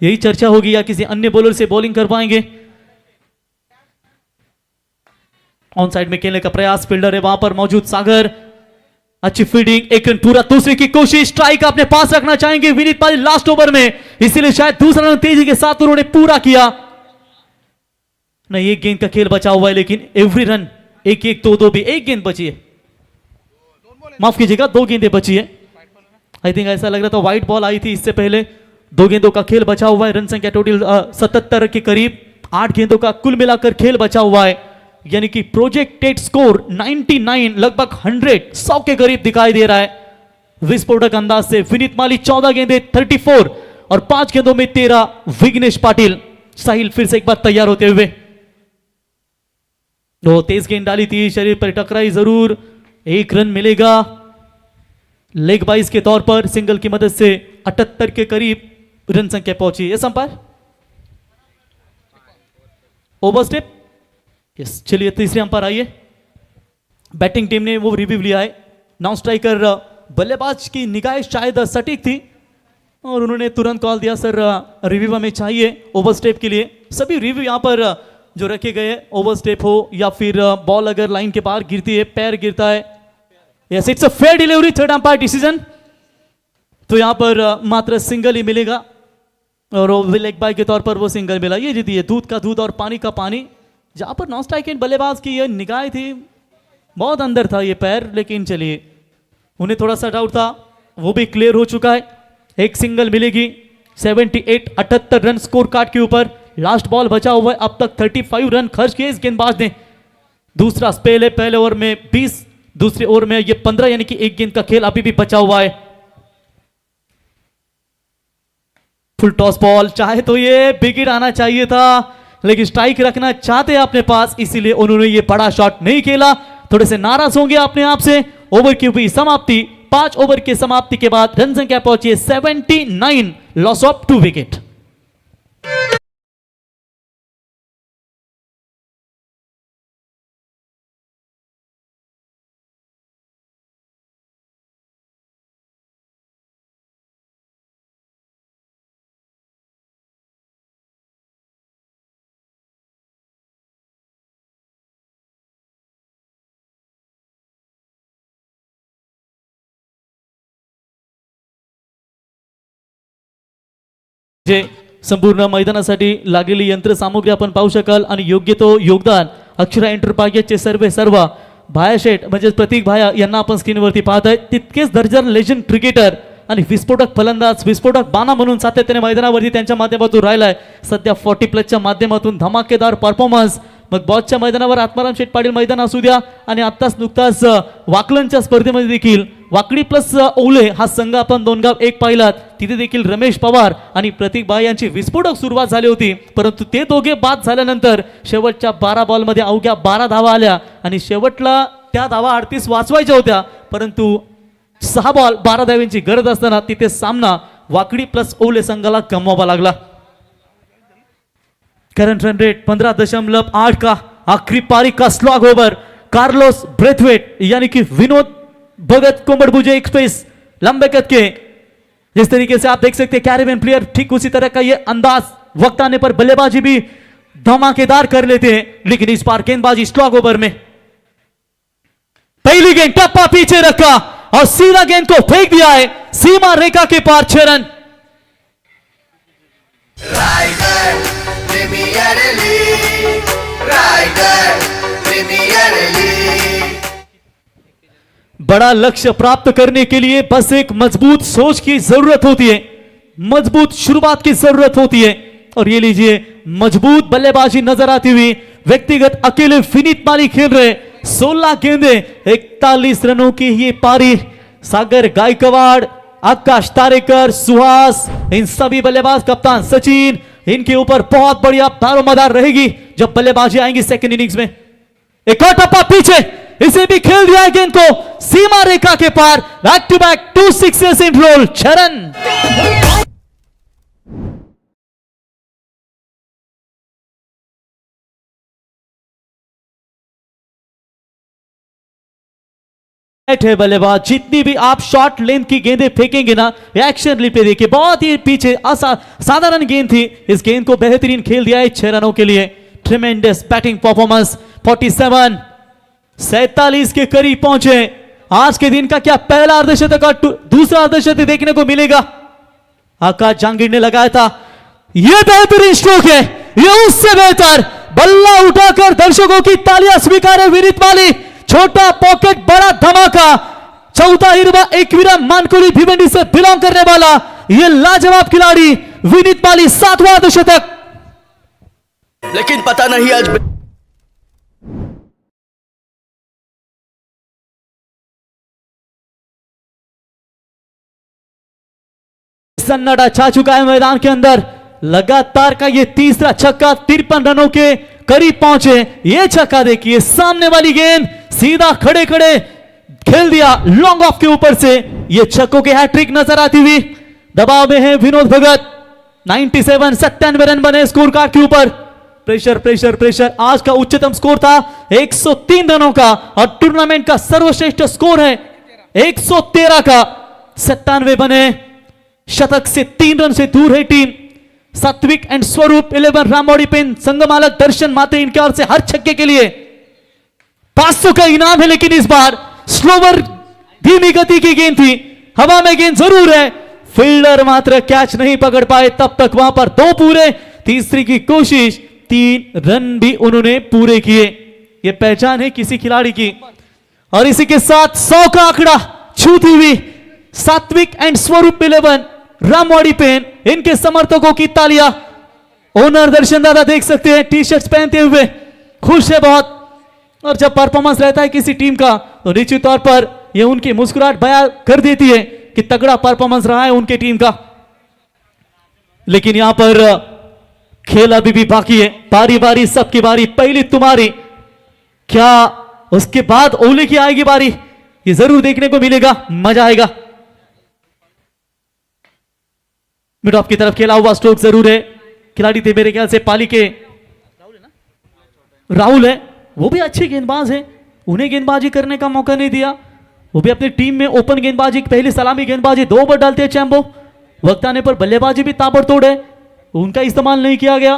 यही चर्चा होगी, या किसी अन्य बॉलर से बॉलिंग करवाएंगे। ऑन साइड में खेलने का प्रयास, फील्डर है वहां पर मौजूद सागर, अच्छी फील्डिंग, 1 रन पूरा। दूसरे की कोशिश, स्ट्राइक अपने पास रखना चाहेंगे विनीत पाली लास्ट ओवर में, इसीलिए शायद दूसरा रन तेजी के साथ उन्होंने पूरा किया। नहीं, एक गेंद का खेल बचा हुआ है, लेकिन एवरी रन 1-1 2-2 भी, एक गेंद बची है, माफ कीजिएगा 2 गेंदें बची है। आई थिंक ऐसा लग रहा था वाइट बॉल आई थी इससे पहले। 2 गेंदों का खेल बचा हुआ है, रन संख्या टोटल 77 के करीब, 8 गेंदों का कुल मिलाकर खेल बचा हुआ है, यानी कि प्रोजेक्टेड स्कोर 99, लगभग 100 के करीब दिखाई दे रहा है। विस्फोटक अंदाज से विनीत माली 14 गेंदे 34 और 5 गेंदों में 13 विघ्नेश पाटिल। साहिल फिर से एक बार तैयार होते हुए, वो तेज गेंद डाली थी, शरीर पर टकराई जरूर, 1 रन मिलेगा लेग बाइस के तौर पर। सिंगल की मदद से 78 के करीब रन संख्या पहुंची। Yes umpire, over step, yes. चलिए तीसरे अंपायर आइए। बैटिंग टीम ने वो रिव्यू लिया है। नाउ स्ट्राइकर बल्लेबाज की निगाह शायद सटीक थी और उन्होंने तुरंत कॉल दिया, सर रिव्यू हमें चाहिए ओवर स्टेप के लिए। सभी रिव्यू यहां पर जो रखे गए हैं, ओवर स्टेप हो या फिर बॉल अगर लाइन के बाहर गिरती है, पैर गिरता है, yes it's a fair delivery, third umpire decision. तो यहां पर मात्र सिंगल ही मिलेगा और लेग बाय के तौर पर वो सिंगल मिला। ये जीती है दूध का दूध और पानी का पानी। जहां पर नॉन स्ट्राइक एंड बल्लेबाज की ये निगाह थी, बहुत अंदर था ये पैर, लेकिन चलिए उन्हें थोड़ा सा डाउट था, वो भी क्लियर हो चुका है। एक सिंगल मिलेगी 78 रन स्कोर कार्ड के ऊपर। लास्ट बॉल बचा हुआ है, अब तक 35 रन खर्च किए इस गेंदबाज ने। दूसरा स्पेल है, पहले ओवर में 20, दूसरे ओवर में ये 15, यानी कि एक गेंद का खेल अभी भी बचा हुआ है। फुल टॉस बॉल, चाहे तो ये विकेट आना चाहिए था, लेकिन स्ट्राइक रखना चाहते हैं अपने पास, इसीलिए उन्होंने ये बड़ा शॉट नहीं खेला। थोड़े से नाराज होंगे अपने आप से। ओवर की हुई समाप्ति, 5 ओवर की समाप्ति के बाद रन संख्या पहुंची 79, लॉस ऑफ 2 विकेट। जे संपूर्ण मैदानासाठी लागलेली यंत्रसामुग्री आपण पाहू शकाल आणि योग्य तो योगदान अक्षरा एंटरप्राइजेसचे सर्व भाया शेठ म्हणजे प्रतीक भाया यांना आपण स्क्रीनवरती पाहत आहे। तितकेच दर्जन लेजंड क्रिकेटर आणि विस्फोटक फलंदाज, विस्फोटक बाणा म्हणून सातत्याने मैदानावरती त्यांच्या माध्यमातून राहिलाय। सध्या 40+ माध्यमातून धमाकेदार परफॉर्मन्स। मग बॉसच्या मैदानावर आत्माराम शेठ पाटील मैदान असू द्या आणि आत्ताच नुकताच वाकलनच्या स्पर्धेमध्ये देखील वाकडी प्लस ओले हा संघ आपण 2 गाव 1 पाहिलात, तिथे देखील रमेश पवार आणि प्रतीक भाई यांची विस्फोटक सुरुवात झाली होती, परंतु ते दोघे बाद झाल्यानंतर शेवटच्या 12 बॉलमध्ये अवघ्या 12 धावा आल्या आणि शेवटला त्या धावा 38 वाचवायच्या होत्या, परंतु 6 बॉल 12 धावांची गरज असताना तिथे सामना वाकडी प्लस ओले संघाला गमवावा लागला। करंट रन रेट 15.8 का। आखिरी पारी का स्लॉग ओवर कार्लोस ब्रेथवेट यानी कि विनोद भगत कोमड़बुजे एक्सप्रेस लंबे कद के। जिस तरीके से आप देख सकते हैं कैरिबियन प्लेयर, ठीक उसी तरह का ये अंदाज, वक्त आने पर बल्लेबाजी भी धमाकेदार कर लेते हैं, लेकिन इस बार गेंदबाजी स्लॉग ओवर में पहली गेंद टप्पा पीछे रखा और सीधा गेंद को फेंक दिया है सीमा रेखा के पार। 6 run. Raigad premier league, Raigad premier league. बड़ा लक्ष्य प्राप्त करने के लिए बस एक मजबूत सोच की जरूरत होती है, मजबूत शुरुआत की जरूरत होती है। और ये लीजिए मजबूत बल्लेबाजी नजर आती हुई, व्यक्तिगत अकेले विनीत माली खेल रहे। 16 गेंदे 41 रनों की ये पारी। सागर गायकवाड़, आकाश तारेकर, सुहास, इन सभी बल्लेबाज, कप्तान सचिन, इनके ऊपर बहुत बढ़िया दारोमदार रहेगी जब बल्लेबाजी आएंगी सेकंड इनिंग्स में। एक और टप्पा पीछे, इसे भी खेल दिया है गेंद को सीमा रेखा के पार। Back to back 2 sixes in roll. 6 run. है बल्लेबाज, जितनी भी आप शॉर्ट लेंथ की गेंदें फेंकेंगे ना, एक्शन रिप्ले देखिए, बहुत ही पीछे साधारण गेंद थी, इस गेंद को बेहतरीन खेल दिया है 6 रनों के लिए। ट्रेमेंडस बैटिंग परफॉर्मेंस। 47 के करीब पहुंचे। आज के दिन का क्या पहला अर्धशतक और दूसरा अर्धशतक देखने को मिलेगा? आकाश जहांगीर ने लगाया था, यह बेहतरीन स्ट्रोक है, यह उससे बेहतर। बल्ला उठाकर दर्शकों की तालियां स्वीकार है विनीत माली। छोटा पॉकेट बड़ा धमाका। चौथा हिरवा एकवीरा मानकोली भिवंडी से बिलोंग करने वाला यह लाजवाब खिलाड़ी विनीत माली 7वां अर्धशतक। लेकिन पता नहीं आज सन्नाटा छा चुका है मैदान के अंदर। लगातार का ये तीसरा छक्का, 53 रनों के करीब पहुंचे। ये छक्का देखिए, सामने वाली गेंद सीधा खड़े खड़े खेल दिया लॉन्ग ऑफ के ऊपर से। ये छक्कों के हैट्रिक नजर आती हुई। दबाव में है विनोद भगत। 97 रन बने स्कोर कार्ड के ऊपर। Pressure pressure pressure. आज का उच्चतम स्कोर था 103 रनों का और टूर्नामेंट का सर्वश्रेष्ठ स्कोर है 113 का। 97 बने। शतक से 3 रन से दूर है टीम। सात्विक एंड स्वरूप 11 रामौड़ी पिन, संगमालक दर्शन मात्र इनके ओर से हर छक्के के लिए 500 का इनाम है। लेकिन इस बार स्लोवर धीमी गति की गेंद थी, हवा में गेंद जरूर है, फील्डर मात्र कैच नहीं पकड़ पाए। तब तक वहां पर 2 पूरे, तीसरी की कोशिश, 3 रन भी उन्होंने पूरे किए। यह पहचान है किसी खिलाड़ी की। और इसी के साथ 100 का आंकड़ा छूती हुई सात्विक एंड स्वरूप 11 रामवाड़ी पेन, इनके समर्थकों की तालियां। ओनर दर्शन दादा देख सकते हैं टी शर्ट्स पहनते हुए खुश है बहुत। और जब परफॉर्मेंस रहता है किसी टीम का तो निश्चित तौर पर यह उनकी मुस्कुराहट बयां कर देती है कि तगड़ा परफॉर्मेंस रहा है उनके टीम का। लेकिन यहां पर खेल अभी भी बाकी है, बारी बारी सबकी बारी, पहली तुम्हारी, क्या उसके बाद ओले की आएगी बारी, ये जरूर देखने को मिलेगा, मजा आएगा। मिड ऑफ की तरफ खेला हुआ स्ट्रोक जरूर है, खिलाड़ी थे मेरे ख्याल से पाली के राहुल है, वो भी अच्छे गेंदबाज हैं, उन्हें गेंदबाजी करने का मौका नहीं दिया। वो भी अपनी टीम में ओपन गेंदबाजी, पहली सलामी गेंदबाजी 2 ओवर डालते हैं चैम्बो, वक्त आने पर बल्लेबाजी भी ताबड़तोड़ है, उनका इस्तेमाल नहीं किया गया।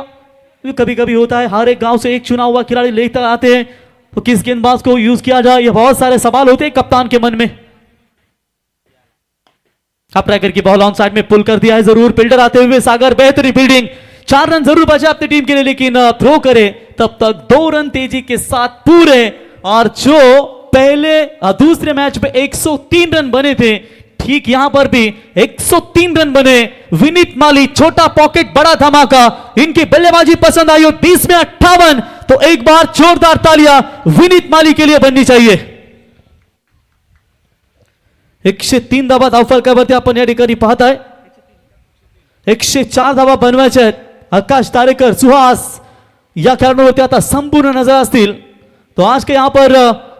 कभी कभी होता है, हर एक गांव से एक चुना हुआ खिलाड़ी लेकर आते हैं, तो किस गेंदबाज को यूज किया जाए, ये बहुत सारे सवाल होते हैं कप्तान के मन में। अब ट्रैकर की बॉल ऑन साइड में पुल कर दिया है जरूर, फील्डर आते हुए सागर, बेहतरीन फील्डिंग, 4 रन जरूर बचे अपनी टीम के लिए, लेकिन थ्रो करे तब तक 2 रन तेजी के साथ पूरे। और जो पहले दूसरे मैच में 103 रन बने थे, ठीक यहां पर भी 103 रन बने। विनीत माली, छोटा पॉकेट बड़ा धमाका, इनकी बल्लेबाजी पसंद आई और 20 में 58, तो एक बार जोरदार तालियां विनीत माली के लिए बननी चाहिए। 103 धावा धावफलकावरती आपण या ठिकाणी पाहताय, 104 धावा बनवायच्या आहेत। आकाश तारेकर, सुहास या खेळाडूंवरती आता संपूर्ण नजर असतील। तो आज के यहां पर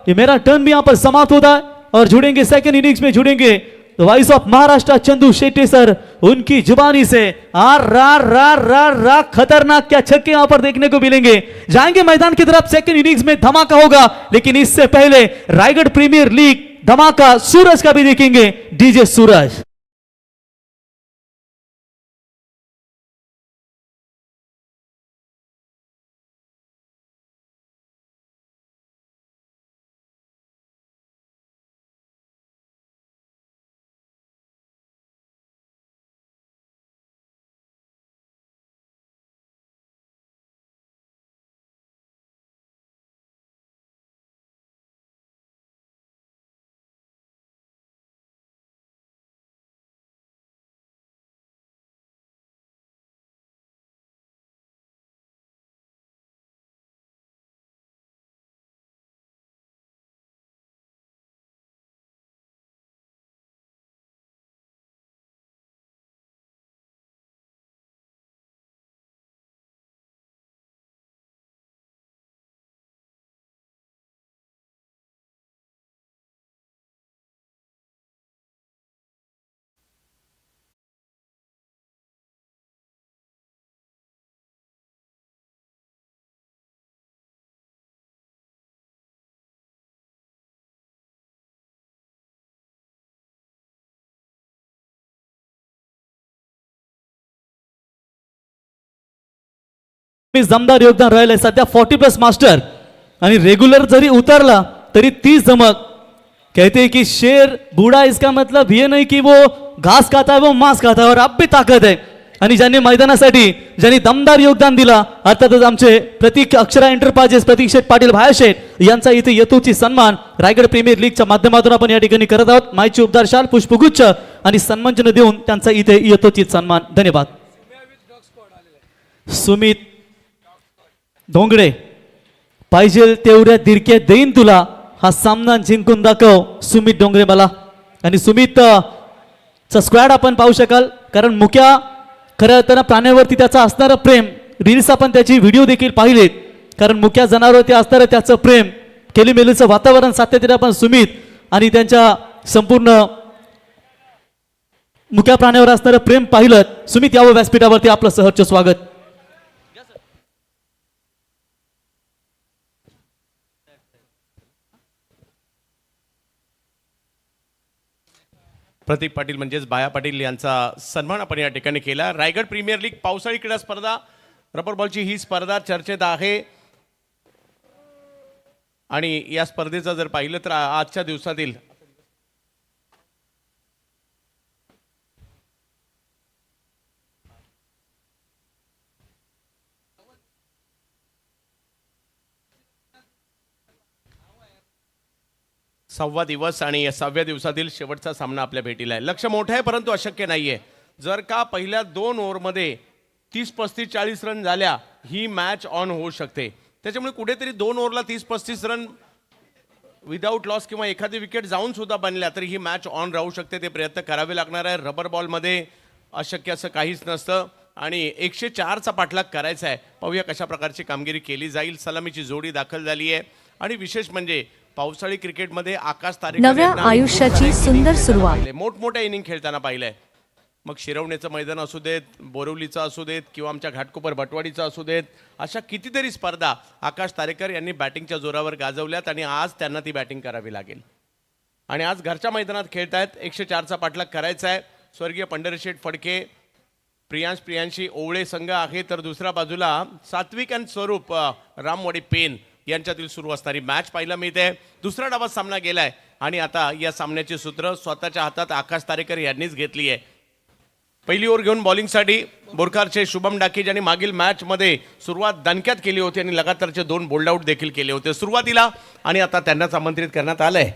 ये मेरा टर्न भी यहां पर समाप्त होता है और जुड़ेंगे सेकंड इनिंग्स में, जुड़ेंगे तो voice of Maharashtra Chandu Shetty sir, उनकी जुबानी से आर रार रार रार रा खतरनाक क्या छक्के यहां पर देखने को मिलेंगे। जाएंगे मैदान की तरफ, सेकंड इनिंग्स में धमाका होगा, लेकिन इससे पहले रायगढ़ प्रीमियर लीग धमाका सूरज का भी देखेंगे, डीजे सूरज। दमदार योगदान राहिलंय सध्या 40+ मास्टर, आणि रेगुलर जरी उतरला तरी 30 धमक। कहते हैं कि शेर बूढ़ा, इसका मतलब ये नहीं कि वो घास खाता है, वो मांस खाता है, और अब भी ताकद है। आणि ज्यांनी मैदानासाठी ज्यांनी दमदार योगदान दिला, अर्थातच आमचे प्रतीक अक्षरा एंटरप्राइजेस, प्रतीक शेठ पाटील भायाशेठ यांचा इथे यथोचित सन्मान रायगड प्रीमियर लीगच्या माध्यमातून आपण या ठिकाणी करत आहोत। मायची उपदार शाल, पुष्पगुच्छ आणि सन्मानचिन्ह देऊन त्यांचा इथे यथोचित सन्मान। धन्यवाद। सुमित धोंगडे, पाहिजे तेवढ्या दिरक्या देईन तुला, हा सामना जिंकून दाखव सुमित डोंगरे मला। आणि सुमित चा स्क्वॅड आपण पाहू शकाल, कारण मुख्या खरं तर प्राण्यावरती त्याचा असणारं प्रेम, रील्स आपण त्याची व्हिडिओ देखील पाहिलेत, कारण मुख्या जनावरती असणारं त्याचं प्रेम, केलीमेलीचं वातावरण सातत्याने आपण सुमित आणि त्यांच्या संपूर्ण मुख्या प्राण्यावर असणारं प्रेम पाहिलं। सुमित, यावं व्यासपीठावरती, आपलं सहर्ष स्वागत। प्रतीक पाटील म्हणजेच बाया पाटील यांचा सन्मान आपण या ठिकाणी केला। रायगड प्रीमियर लीग पावसाळी क्रीडा स्पर्धा, रबर बॉलची ही स्पर्धा चर्चेत आहे आणि या स्पर्धेचं जर पाहिलं तर आजच्या दिवसातील 6वा दिवस आणि 6व्या दिवसातील शेवटचा सामना आपल्या भेटीला आहे. लक्ष मोठं आहे परंतु अशक्य नाहीये. जर का पहिल्या 2 ओव्हरमध्ये 30-35-40 रन झाल्या ही मॅच ऑन होऊ शकते. त्याच्यामुळे कुठेतरी 2 ओव्हरला 30-35 रन विदाऊट लॉस किंवा एखादी विकेट जाऊन सुद्धा बनल्या तरी ही मॅच ऑन राहू शकते. ते प्रयत्न करावे लागणार आहे. रबर बॉलमध्ये अशक्य असं काहीच नसतं आणि 104चा पाठलाग करायचा आहे. पाहूया कशा प्रकारची कामगिरी केली जाईल. सलामीची जोडी दाखल झाली आहे आणि विशेष म्हणजे पावसाळी क्रिकेटमध्ये आकाश तारेकर नव्या यांना आयुष्याची सुंदर सुरुवात. मोठमोठ्या इनिंग खेळताना पाहिलंय. मग शिरवण्याचं मैदान असू देत, बोरिवलीचं असू देत किंवा आमच्या घाटकोपर भटवाडीचं असू देत, अशा कितीतरी स्पर्धा आकाश तारेकर यांनी बॅटिंगच्या जोरावर गाजवल्यात आणि आज त्यांना ती बॅटिंग करावी लागेल. आणि आज घरच्या मैदानात खेळतायत. 104चा पाठलाग करायचा आहे. स्वर्गीय पंढरीशेठ फडके, प्रियांशी ओवळे संघ आहे, तर दुसऱ्या बाजूला सात्विक आणि स्वरूप रामवाडी पेन यांच्यातील सुरू असणारी मॅच पाहायला मिळते. दुसरा डावात सामना गेलाय आणि आता या सामन्याची सूत्र स्वतःच्या हातात आकाश तारेकर यांनीच घेतली आहे. पहिली ओव्हर घेऊन बॉलिंगसाठी बोरकारचे शुभम डाके ज्यांनी मागील मॅचमध्ये सुरुवात दणक्यात केली होती आणि लगातारचे 2 बोल्ड आउट देखील केले होते सुरुवातीला आणि आता त्यांनाच आमंत्रित करण्यात आलंय.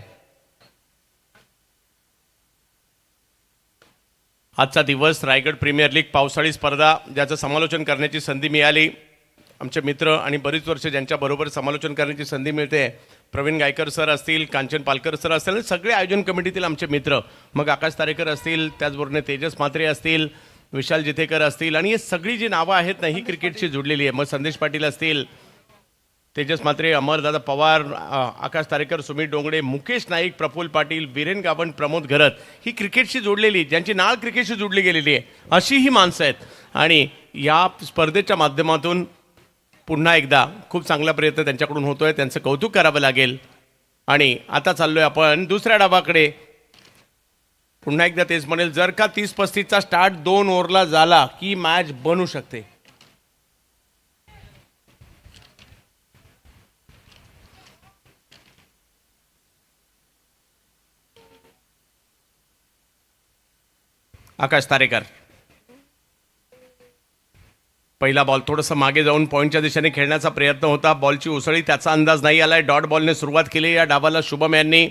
आजचा दिवस रायगड प्रीमियर लीग पावसाळी स्पर्धा ज्याचं समालोचन करण्याची संधी मिळाली. आमचे मित्र आणि बरीच वर्ष ज्यांच्याबरोबर समालोचन करण्याची संधी मिळते, प्रवीण गायकर सर असतील, कांचन पालकर सर असतील, सगळे आयोजन कमिटीतील आमचे मित्र, मग आकाश तारेकर असतील, त्याचबरोबर तेजस म्हात्रे असतील, विशाल जितेकर असतील आणि हे सगळी जी नावं आहेत ना ही क्रिकेटशी जुडलेली आहे. मग संदेश पाटील असतील, तेजस म्हात्रे, अमरदादा पवार, आकाश तारेकर, सुमित डोंगडे, मुकेश नाईक, प्रफुल्ल पाटील, वीरेन गावंड, प्रमोद घरत, ही क्रिकेटशी जोडलेली, ज्यांची नाळ क्रिकेटशी जोडली गेलेली आहे, अशी ही माणसं आहेत. आणि या स्पर्धेच्या माध्यमातून पुन्हा एकदा खूप चांगला प्रयत्न त्यांच्याकडून होतोय. त्यांचं कौतुक करावं लागेल. आणि आता चाललोय आपण दुसऱ्या डावाकडे. पुन्हा एकदा तेच म्हणेल, जर का 30-35चा स्टार्ट 2 ओव्हरला झाला की मॅच बनू शकते. आकाश तारेकर पहिला बॉल थोडंसं मागे जाऊन पॉईंटच्या दिशेने खेळण्याचा प्रयत्न होता. बॉलची उसळी त्याचा अंदाज नाही आलाय. डॉट बॉलने सुरुवात केली या डावाला शुभम यांनी.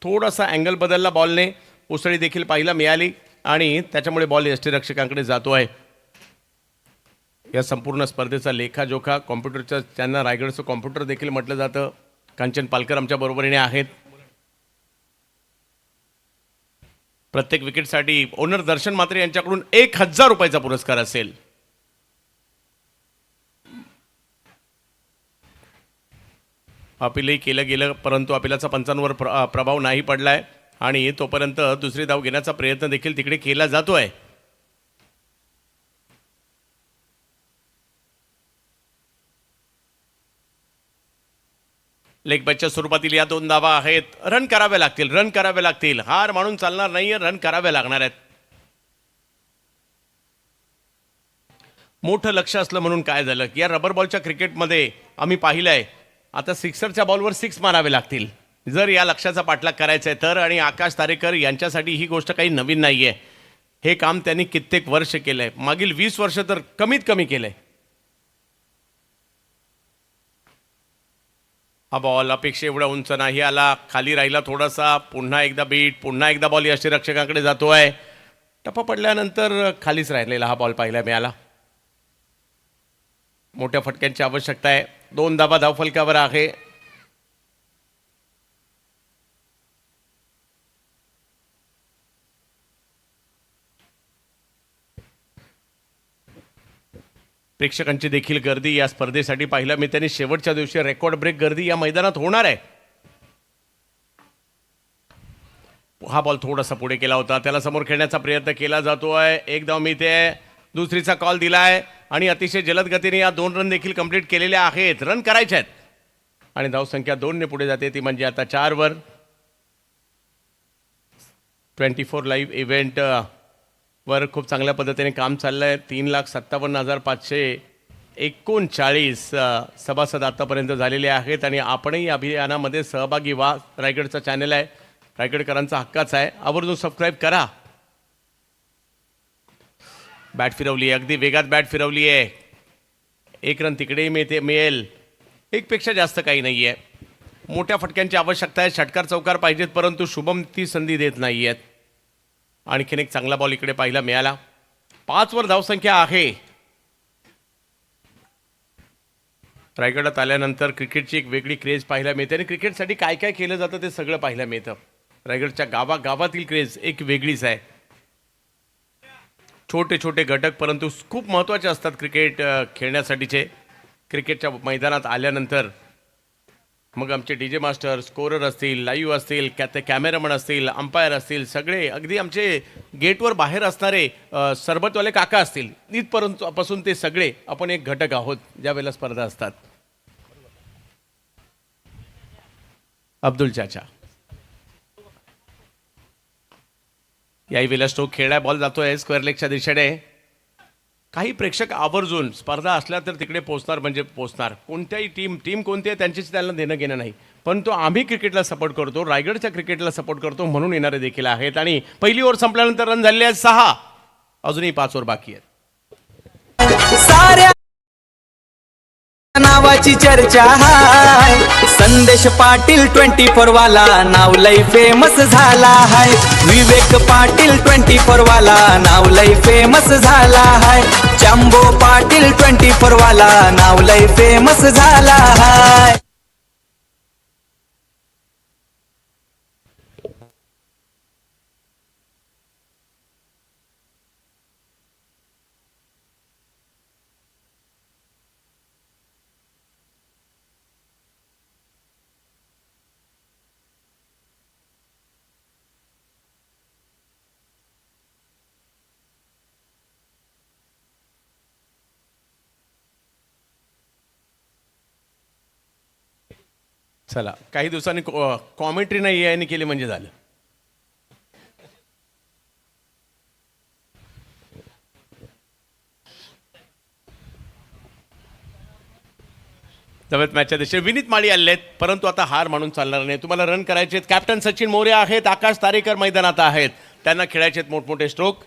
थोडासा अँगल बदलला बॉलने, उसळी देखील पाहायला मिळाली आणि त्याच्यामुळे बॉल यष्टीरक्षकांकडे जातो आहे. या संपूर्ण स्पर्धेचा लेखाजोखा कॉम्प्युटरच्या, त्यांना रायगडचं कॉम्प्युटर देखील म्हटलं जातं, कांचन पालकर आमच्या बरोबरीने आहेत. प्रत्येक विकेटसाठी ओनर दर्शन म्हात्रे यांच्याकडून 1000 रुपयाचा पुरस्कार असेल. अपीलही केलं गेलं परंतु अपिलाचा पंचांवर प्रभाव नाही पडलाय आणि तोपर्यंत दुसरी धाव घेण्याचा प्रयत्न देखील तिकडे केला जातोय. लेग बॅचच्या स्वरूपातील या 2 धावा आहेत. रन करावे लागतील. हार मानून चालणार नाहीये, रन करावे लागणार आहेत. मोठं लक्ष असलं म्हणून काय झालं, या रबर बॉलच्या क्रिकेटमध्ये आम्ही पाहिलंय आता सिक्सरच्या बॉलवर 6 मारावे लागतील जर या लक्ष्याचा पाठलाग करायचा आहे तर. आणि आकाश तारेकर यांच्यासाठी ही गोष्ट काही नवीन नाहीये. हे काम त्यांनी कित्येक वर्ष केलंय, मागील 20 वर्ष तर कमीत कमी केलंय. हा बॉल अपेक्षा एवढा उंच नाही आला, खाली राहिला थोडासा. पुन्हा एकदा बीट, पुन्हा एकदा बॉल यष्टीरक्षकांकडे जातोय. टप्पा पडल्यानंतर खालीच राहिलेला हा बॉल पाहायला मिळाला. मोठ्या फटक्यांची आवश्यकता आहे. 2 धावा धावफलकावर आहे. प्रेक्षकांची देखील गर्दी या स्पर्धेसाठी पाहिला मी त्यांनी शेवटच्या दिवशी रेकॉर्ड ब्रेक गर्दी या मैदानात होणार आहे. हा बॉल थोडासा पुढे केला होता, त्याला समोर खेळण्याचा प्रयत्न केला जातोय. 1 धाव मिळते, दुसरीचा कॉल दिलाय आणि अतिशय जलद गतीने या 2 रन देखील कंप्लीट केलेले आहेत. रन करायचे आहेत आणि धावसंख्या 2 ने पुढे जाते, ती म्हणजे आता 4 वर. 24 लाईव्ह इव्हेंट वर खूप चांगल्या पद्धतीने काम चाललंय. 3,57,539 सभासद आतापर्यंत झालेले आहेत आणि आपणही अभियानामध्ये सहभागी व्हा. रायगडचा चॅनल आहे, रायगडकरांचा हक्काच आहे, आवर्जून सबस्क्राईब करा. बॅट फिरवली आहे, अगदी वेगात बॅट फिरवली आहे. 1 रन तिकडेही मिळेल, 1 पेक्षा जास्त काही नाही आहे. मोठ्या फटक्यांची आवश्यकता आहे, षटकार चौकार पाहिजेत, परंतु शुभम ती संधी देत नाही आहेत. आणखीन एक चांगला बॉल इकडे पाहायला मिळाला. 5 वर धावसंख्या आहे. रायगडात आल्यानंतर क्रिकेटची एक वेगळी क्रेज पाहायला मिळते आणि क्रिकेटसाठी काय काय केलं जातं ते सगळं पाहायला मिळतं. रायगडच्या गावागावातील क्रेज एक वेगळीच आहे. छोटे छोटे घटक परंतु खूप महत्त्वाचे असतात क्रिकेट खेळण्यासाठीचे. क्रिकेटच्या मैदानात आल्यानंतर मग आमचे DJ मास्टर, स्कोरर असतील, लाईव्ह असतील, ते कॅमेरामन असतील, अंपायर असतील, सगळे अगदी आमचे गेटवर बाहेर असणारे सरबतवाले काका असतील, इथपर्यंत पासून ते सगळे आपण एक घटक आहोत ज्या वेळेला स्पर्धा असतात. अब्दुल चाचा याही वेळेला स्ट्रोक खेळलाय, बॉल जातोय स्क्वेअर लेगच्या दिशेने. काही प्रेक्षक आवर्जून स्पर्धा असल्या तर तिकडे पोहोचणार म्हणजे पोहोचणार. कोणत्याही टीम कोणती आहे त्यांच्याशी त्यांना देणं घेणं नाही, पण तो आम्ही क्रिकेटला सपोर्ट करतो, रायगडच्या क्रिकेटला सपोर्ट करतो म्हणून येणारे देखील आहेत. आणि पहिली ओव्हर संपल्यानंतर रन झाले आहेत 6, अजूनही 5 ओव्हर बाकी आहेत. साऱ्या नावाची चर्चा हाय, संदेश पाटील 24 वाला नाव लय फेमस झाला हाय. विवेक पाटील 24 वाला नाव लय फेमस झाला हाय. जंबो पाटील 24 वाला नाव लय फेमस झाला हाय. चला, काही दिवसांनी कॉमेंट्री नाही याने केली म्हणजे झालं. जवळ मॅचच्या दिशेने विनीत माळी आले आहेत, परंतु आता हार म्हणून चालणार नाही. तुम्हाला रन करायचे आहेत. कॅप्टन सचिन मोरे आहेत, आकाश तारेकर मैदानात आहेत, त्यांना खेळायचे आहेत मोठमोठे स्ट्रोक.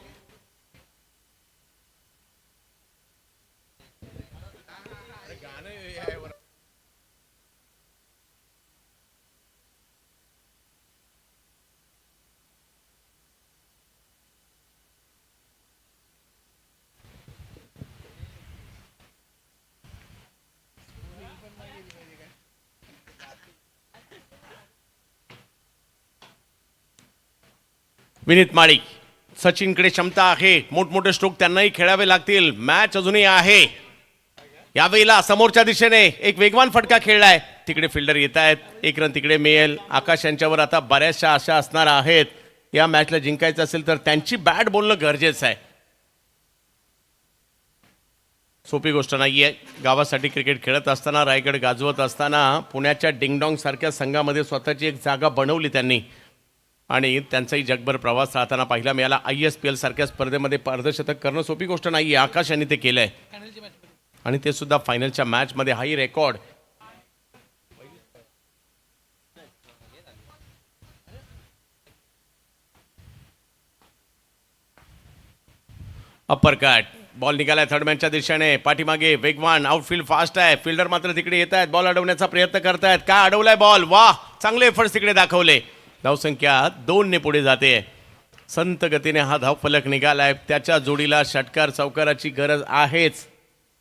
विनीत माळी, सचिनकडे क्षमता आहे, मोठमोठे स्ट्रोक त्यांनाही खेळावे लागतील. मॅच अजूनही आहे. यावेळेला समोरच्या दिशेने एक वेगवान फटका खेळलाय, तिकडे फिल्डर येत आहेत, 1 रन तिकडे मिळेल. आकाश यांच्यावर आता बऱ्याचशा आशा असणार आहेत. या मॅचला जिंकायचं असेल तर त्यांची बॅट बोलणं गरजेचं आहे. सोपी गोष्ट नाहीये. गावासाठी क्रिकेट खेळत असताना, रायगड गाजवत असताना पुण्याच्या डिंगडॉंग सारख्या संघामध्ये स्वतःची एक जागा बनवली त्यांनी आणि त्यांचाही जगभर प्रवास राहताना पाहिला मिळाला. ISPL सारख्या स्पर्धेमध्ये अर्धशतक करणं सोपी गोष्ट नाही आहे. आकाश यांनी ते केलंय आणि ते सुद्धा फायनलच्या मॅचमध्ये. हाही रेकॉर्ड. अप्पर कट, बॉल निघालाय थर्ड मॅनच्या दिशेने. पाठीमागे वेगवान, आउटफील्ड फास्ट आहे, फिल्डर मात्र तिकडे येत आहेत, बॉल अडवण्याचा प्रयत्न करतायत. काय अडवलाय बॉल, वाह, चांगले एफर्ट्स तिकडे दाखवले. धावसंख्या 2 ने पुढे जाते. संत गतीने हा धावफलक निघालाय. त्याच्या जोडीला षटकार चौकाराची गरज आहेच,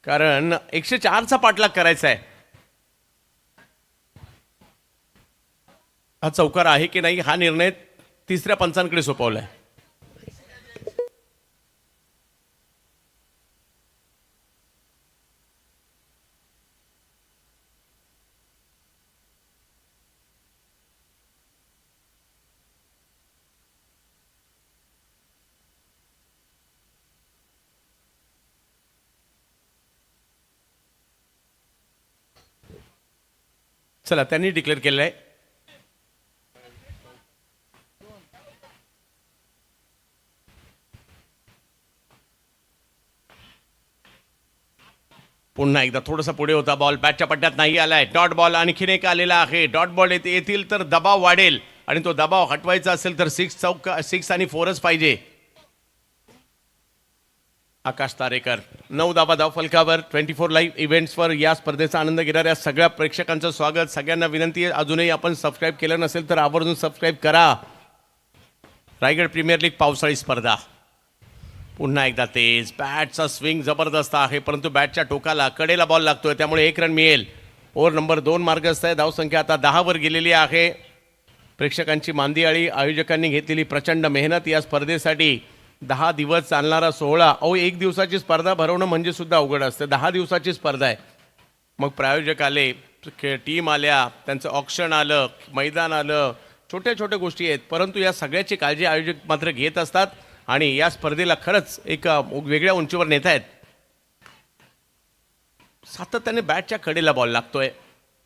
कारण 104चा पाठलाग करायचा आहे. हा चौकार आहे की नाही हा निर्णय तिसऱ्या पंचांकडे सोपवलाय. चला, त्यांनी डिक्लेअर केलं आहे. पुन्हा एकदा थोडासा पुढे होता बॉल, बॅटच्या पट्ट्यात नाही आलाय. डॉट बॉल आणखीन एक आलेला आहे. डॉट बॉल येतील तर दबाव वाढेल आणि तो दबाव हटवायचा असेल तर 6 आणि 4च पाहिजे. आकाश तारेकर. 9 धावा धावफलकावर 24 लाईव्ह इव्हेंट्सवर या स्पर्धेचा आनंद घेणाऱ्या सगळ्या प्रेक्षकांचं स्वागत. सगळ्यांना विनंती आहे, अजूनही आपण सबस्क्राईब केलं नसेल तर आवर्जून सबस्क्राईब करा. रायगड प्रीमियर लीग पावसाळी स्पर्धा. पुन्हा एकदा तेज बॅटचा स्विंग जबरदस्त आहे, परंतु बॅटच्या टोकाला कडेला बॉल लागतोय, त्यामुळे 1 रन मिळेल. ओव्हर नंबर 2 मार्गस्थ आहे. धावसंख्या आता 10 वर गेलेली आहे. प्रेक्षकांची मांदियाळी, आयोजकांनी घेतलेली प्रचंड मेहनत या स्पर्धेसाठी. 10 दिवस चालणारा सोहळा. एक दिवसाची स्पर्धा भरवणं म्हणजे सुद्धा अवघड असतं. 10 दिवसाची स्पर्धा आहे. मग प्रायोजक आले, टीम आल्या, त्यांचं ऑक्शन आलं, मैदान आलं, छोट्या छोट्या गोष्टी आहेत, परंतु या सगळ्याची काळजी आयोजक मात्र घेत असतात आणि या स्पर्धेला खरंच एक वेगळ्या उंचीवर नेत आहेत. सातत्याने बॅटच्या कडेला बॉल लागतोय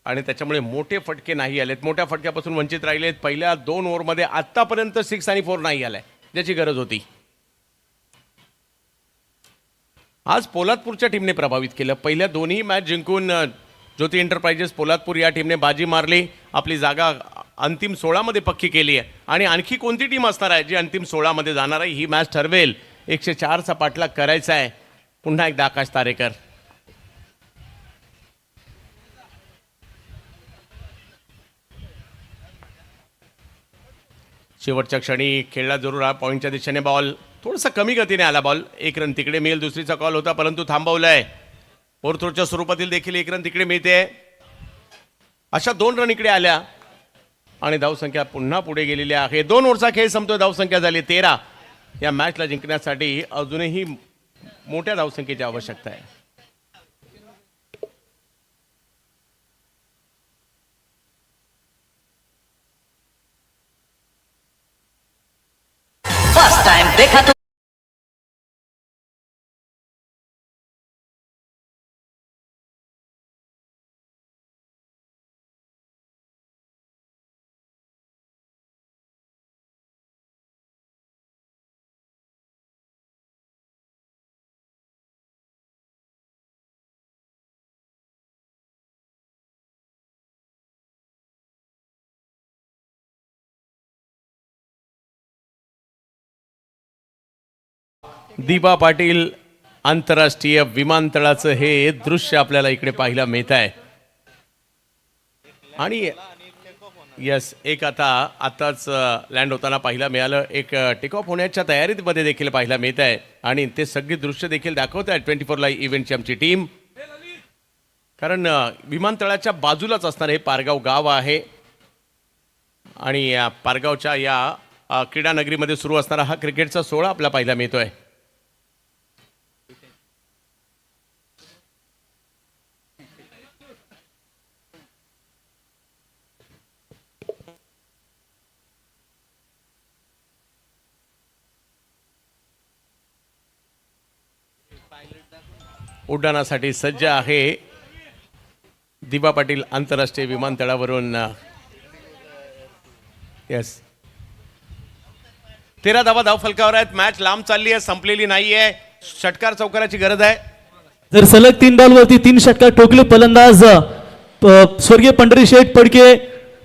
आणि त्याच्यामुळे मोठे फटके नाही आलेत. मोठ्या फटक्यापासून वंचित राहिलेत. पहिल्या 2 ओव्हरमध्ये आत्तापर्यंत 6 आणि 4 नाही आलाय, ज्याची गरज होती. आज पोलादपूरच्या टीमने प्रभावित केलं. पहिल्या दोन्ही मॅच जिंकून ज्योती एंटरप्राइजेस पोलादपूर या टीमने बाजी मारली, आपली जागा अंतिम 16 मध्ये पक्की केली आहे. आणि आणखी कोणती टीम असणार आहे जी अंतिम 16 मध्ये जाणार आहे ही मॅच ठरवेल. 104चा पाठलाग करायचा आहे. पुन्हा एकदा आकाश तारेकर. शेवटच्या क्षणी खेळला जरूर हा. पॉईंटच्या दिशेने बॉल थोडासा कमी गतीने आला बॉल. 1 रन तिकडे मिळेल, दुसरीचा कॉल होता परंतु थांबवलाय. ओव्हरथ्रोच्या स्वरूपातील देखील 1 रन तिकडे मिळते. अशा 2 रन इकडे आल्या आणि धावसंख्या पुन्हा पुढे गेलेली आहे. 2 ओव्हरचा खेळ संपतोय. धावसंख्या झाली 13. या मॅचला जिंकण्यासाठी अजूनही मोठ्या धावसंख्येची आवश्यकता आहे. फर्स्ट टाइम देखा तो दिबा पाटील आंतरराष्ट्रीय विमानतळाचं हे दृश्य आपल्याला इकडे पाहायला मिळत आहे. आणि यस, एक आताच लँड होताना पाहायला मिळालं. एक टेक ऑफ होण्याच्या तयारीमध्ये देखील पाहायला मिळत आहे आणि ते सगळी दृश्य देखील दाखवत आहे 24 लाईव्ह इव्हेंटची आमची टीम. कारण विमानतळाच्या बाजूलाच असणारे हे पारगाव गाव आहे आणि या पारगावच्या या क्रीडा नगरीमध्ये सुरू असणारा हा क्रिकेटचा सोहळा आपल्याला पाहायला मिळतोय. उड्डाणासाठी सज्ज आहे दिबा पाटील आंतरराष्ट्रीय विमानतळावरून. यस, 13 धावा धावफलकावर आहेत. मॅच लांब चालली आहे, संपलेली नाहीये. षटकार चौकाराची गरज आहे. जर सलग 3 बॉलवरती 3 षटकार ठोकले फलंदाज स्वर्गीय पंढरी शेठ पडके,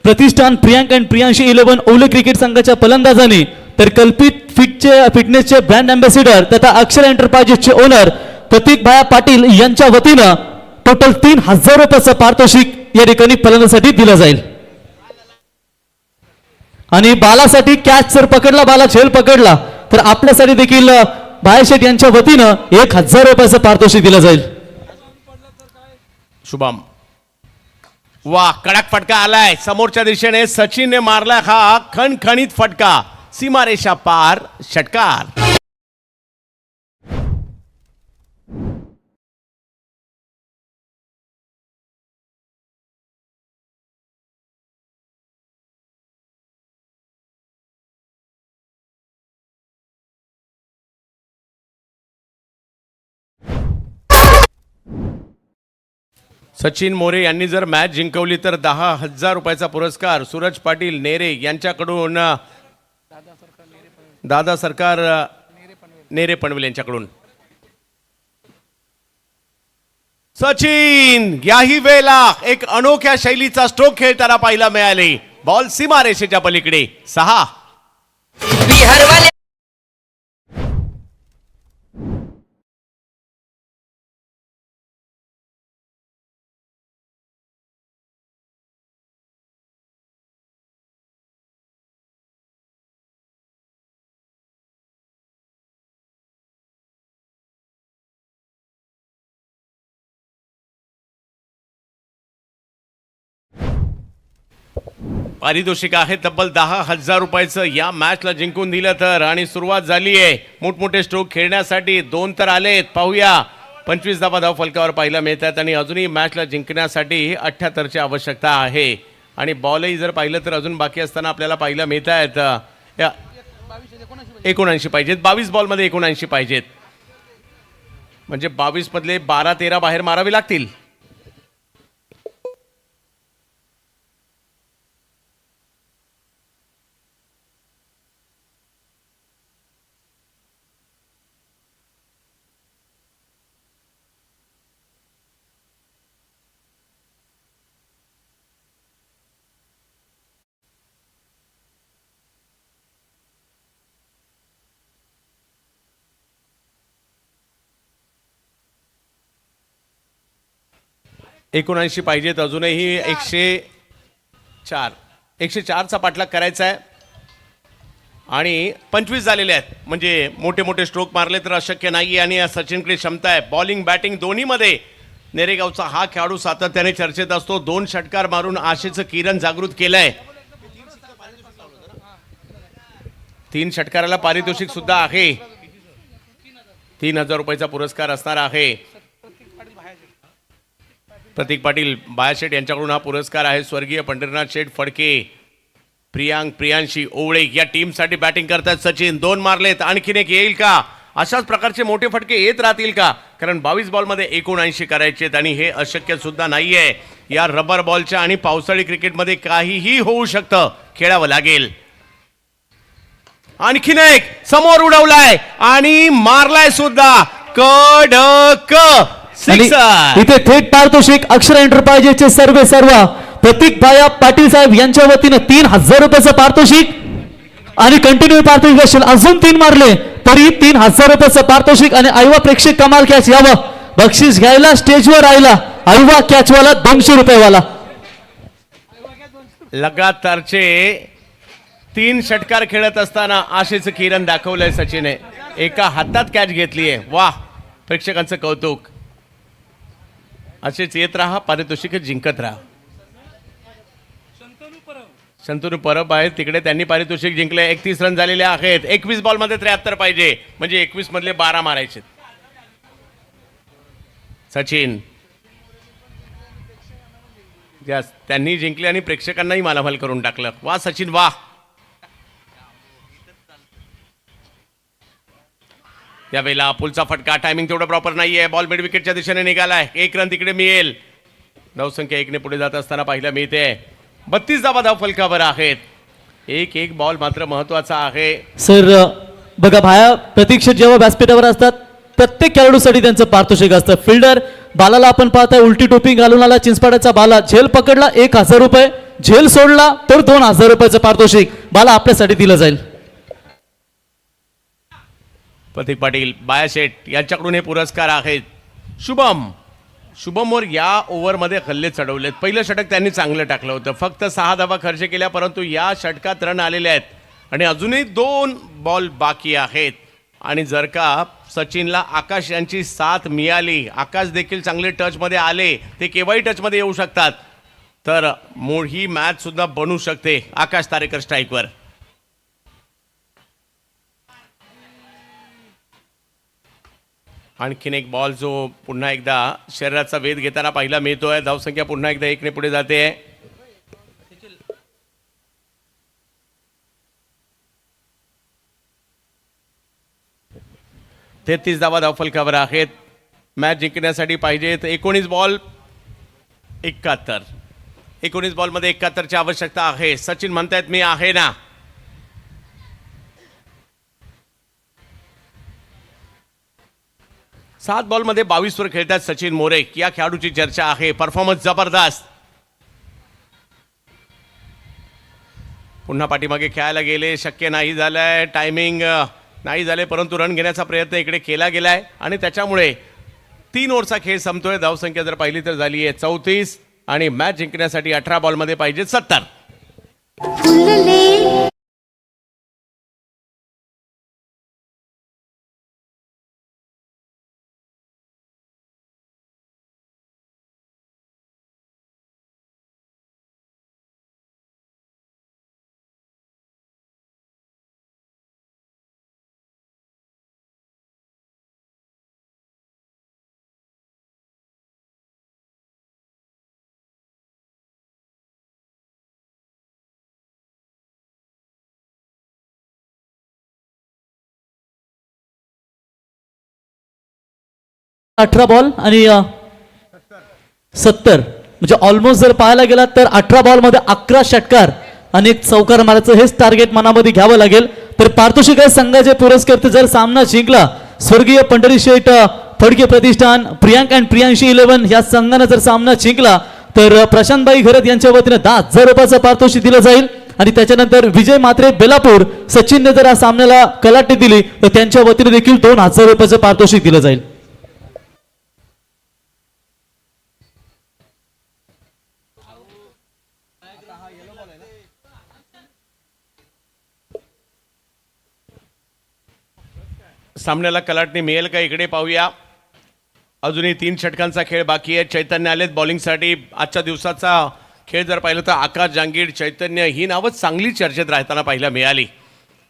प्रतिष्ठान प्रियांक अँड प्रियांशी 11 ओले क्रिकेट संघाच्या फलंदाजांनी, तर कल्पित फिटनेसचे ब्रँड अँबॅसिडर तथा अक्षर एंटरप्राइजेसचे ओनर प्रतीक भाया पाटील यांच्या वतीनं टोटल 3000 रुपयाचं पारितोषिक या ठिकाणी फलंदाजासाठी दिलं जाईल. आणि बालासाठी कॅच जर पकडला, बाला झेल पकडला तर आपल्यासाठी देखील भायाशेठ यांच्या वतीनं 1000 रुपयाचं पारितोषिक दिलं जाईल. शुभम, वा, कडक फटका आलाय समोरच्या दिशेने. सचिनने मारला हा खणखणीत फटका, सीमारेषा पार, षटकार. सचिन मोरे यांनी जर मॅच जिंकवली तर 10,000 रुपयाचा पुरस्कार सूरज पाटील नेरे यांच्याकडून, दादा सरकार नेरे पनवेल यांच्याकडून. सचिन याही वेळेला एक अनोख्या शैलीचा स्ट्रोक खेळताना पाहायला मिळाले. बॉल सीमारेषेच्या पलीकडे 6. बिहार वाले पारितोषिक आहे तब्बल 10,000 रुपयाचं या मॅचला जिंकून दिलं तर. आणि सुरुवात झाली आहे मोठमोठे स्ट्रोक खेळण्यासाठी. 2 तर आलेत, पाहूया 25 धावा धाव फलकावर पाहायला मिळतात आणि अजूनही मॅचला जिंकण्यासाठी 78ची आवश्यकता आहे. आणि बॉलही जर पाहिलं तर अजून बाकी असताना आपल्याला पाहायला मिळत आहेत 79 पाहिजेत. 22 बॉलमध्ये 79 पाहिजेत, म्हणजे 22 मधले 12-13 बाहेर मारावे लागतील. एकोणऐंशी पाहिजेत, अजूनही 104चा पाठलाग करायचा आहे. आणि 25 झालेले आहेत, म्हणजे मोठे मोठे स्ट्रोक मारले तर अशक्य नाही. आणि सचिनकडे क्षमता आहे बॉलिंग बॅटिंग दोन्हीमध्ये. नेरेगावचा हा खेळाडू सातत्याने चर्चेत असतो. 2 षटकार मारून आशेचं किरण जागृत केलंय. 3 षटकाराला पारितोषिक सुद्धा आहे. 3,000 रुपयाचा पुरस्कार असणार आहे. प्रतीक पाटील बायाशेठ यांच्याकडून हा पुरस्कार आहे. स्वर्गीय पंढरीनाथ शेठ फडके, प्रियांशी ओवळे या टीमसाठी बॅटिंग करतात सचिन. 2 मारलेत, आणखीन एक येईल का? अशाच प्रकारचे मोठे फटके येत राहतील का? कारण 22 बॉलमध्ये 79 करायचे आणि हे अशक्य सुद्धा नाहीये. या रबर बॉलच्या आणि पावसाळी क्रिकेटमध्ये काहीही होऊ शकतं, खेळावं लागेल. आणखीन एक समोर उडवलाय आणि मारलाय सुद्धा कडक. आणि इथे थेट पारितोषिक अक्षर एंटरप्राइजेसचे सर्व प्रतीक भाया पाटील साहेब यांच्या वतीनं 3,000 रुपयाचं पारितोषिक. आणि कंटिन्यू पारितोषिक असेल, अजून 3 मारले तरी 3,000 रुपयाचं पारितोषिक. आणि आयवा प्रेक्षक कमाल कॅच यावं, बक्षीस घ्यायला स्टेजवर राहिला आयवा कॅचवाला 200 रुपयेवाला. लगातारचे 3 षटकार खेळत असताना आशेचं किरण दाखवलंय सचिनने. एका हातात कॅच घेतलीये. वाह, प्रेक्षकांचं कौतुक. असेच येत राहा, पारितोषिक जिंकत राहा. शंतनू परब आहेत तिकडे, त्यांनी पारितोषिक जिंकले. 31 रन झालेले आहेत. 21 बॉलमध्ये 73 पाहिजे, म्हणजे 21 मधले 12 मारायचे. सचिन त्यांनी जिंकले आणि प्रेक्षकांनाही मालामाल करून टाकलं. वा सचिन वा. यावेळेला पुलचा फटका, टायमिंग तेवढं प्रॉपर नाहीये. बॉल मिड विकेटच्या दिशेने निघालाय. 1 रन तिकडे मिळेल. धावसंख्या 1 ने पुढे जात असताना पाहायला मिळते. 32 धावा धाव फलकावर आहेत. एक बॉल मात्र महत्वाचा आहे. सर बघा भाया, प्रतीक्षित जेव्हा व्यासपीठावर असतात प्रत्येक खेळाडूसाठी त्यांचं पारितोषिक असतं. फिल्डर बालाला आपण पाहताय उलटी टोपी घालून आला चिंचपाड्याचा बाला. झेल पकडला 1,000 रुपये, झेल सोडला तर 2,000 रुपयाचं पारितोषिक बाला आपल्यासाठी दिलं जाईल. प्रतीक पाटील बायाशेठ यांच्याकडून हे पुरस्कार आहेत. शुभमवर या ओव्हरमध्ये हल्ले चढवलेत. पहिलं षटक त्यांनी चांगलं टाकलं होतं. फक्त 6 धावा खर्च केल्या, परंतु या षटकात रन आलेले आहेत आणि अजूनही 2 बॉल बाकी आहेत. आणि जर का सचिनला आकाश यांची साथ मिळाली, आकाश देखील चांगले टचमध्ये आले, ते केव्हाही टचमध्ये येऊ शकतात, तर मूळ ही मॅच सुद्धा बनू शकते आकाश तारेकर स्ट्राईकवर. आणखीन एक बॉल जो पुन्हा एकदा शरीराचा वेध घेताना पाहायला मिळतोय. धावसंख्या पुन्हा एकदा 1 ने पुढे जाते. 33 धावा धावफलकावर आहेत. मॅच जिंकण्यासाठी पाहिजेत 19 बॉल 71. 19 बॉलमध्ये 71ची आवश्यकता आहे. सचिन म्हणतायत मी आहे ना. सात बॉलमध्ये 22 वर खेळतात सचिन मोरे. या खेळाडूची चर्चा आहे. परफॉर्मन्स जबरदस्त. पुन्हा पाठीमागे खेळायला गेले, शक्य नाही झालंय. टायमिंग नाही झाले, परंतु रन घेण्याचा प्रयत्न इकडे केला गेलाय आणि त्याच्यामुळे 3 ओव्हरचा खेळ संपतोय. धावसंख्या जर पाहिली तर झाली आहे 34 आणि मॅच जिंकण्यासाठी 18 बॉलमध्ये पाहिजे 70. फुलले 18 बॉल आणि 70 म्हणजे ऑलमोस्ट जर पाहायला गेलात तर 18 बॉलमध्ये 11 षटकार आणि 1 चौकार मारायचं हेच टार्गेट मनामध्ये घ्यावं लागेल. तर पारितोषिक संघाचे पुरस्कार जर सामना जिंकला स्वर्गीय पंढरी शेठ फडके प्रतिष्ठान प्रियांक अँड प्रियांशी 11 या संघाने जर सामना जिंकला तर प्रशांतबाई घरत यांच्या वतीने 10,000 रुपयाचं पारितोषिक दिलं जाईल. आणि त्याच्यानंतर विजय मात्रे बेलापूर सचिनने जर या सामन्याला कलाटणी दिली तर त्यांच्या वतीने देखील 2,000 रुपयाचं पारितोषिक दिलं जाईल. सामन्याला कलाटणी मिळेल का इकडे पाहूया. अजूनही 3 षटकांचा खेळ बाकी आहे. चैतन्य आलेत बॉलिंगसाठी. आजच्या दिवसाचा खेळ जर पाहिलं तर आकाश जांगीड, चैतन्य ही नावं चांगली चर्चेत राहताना पाहायला मिळाली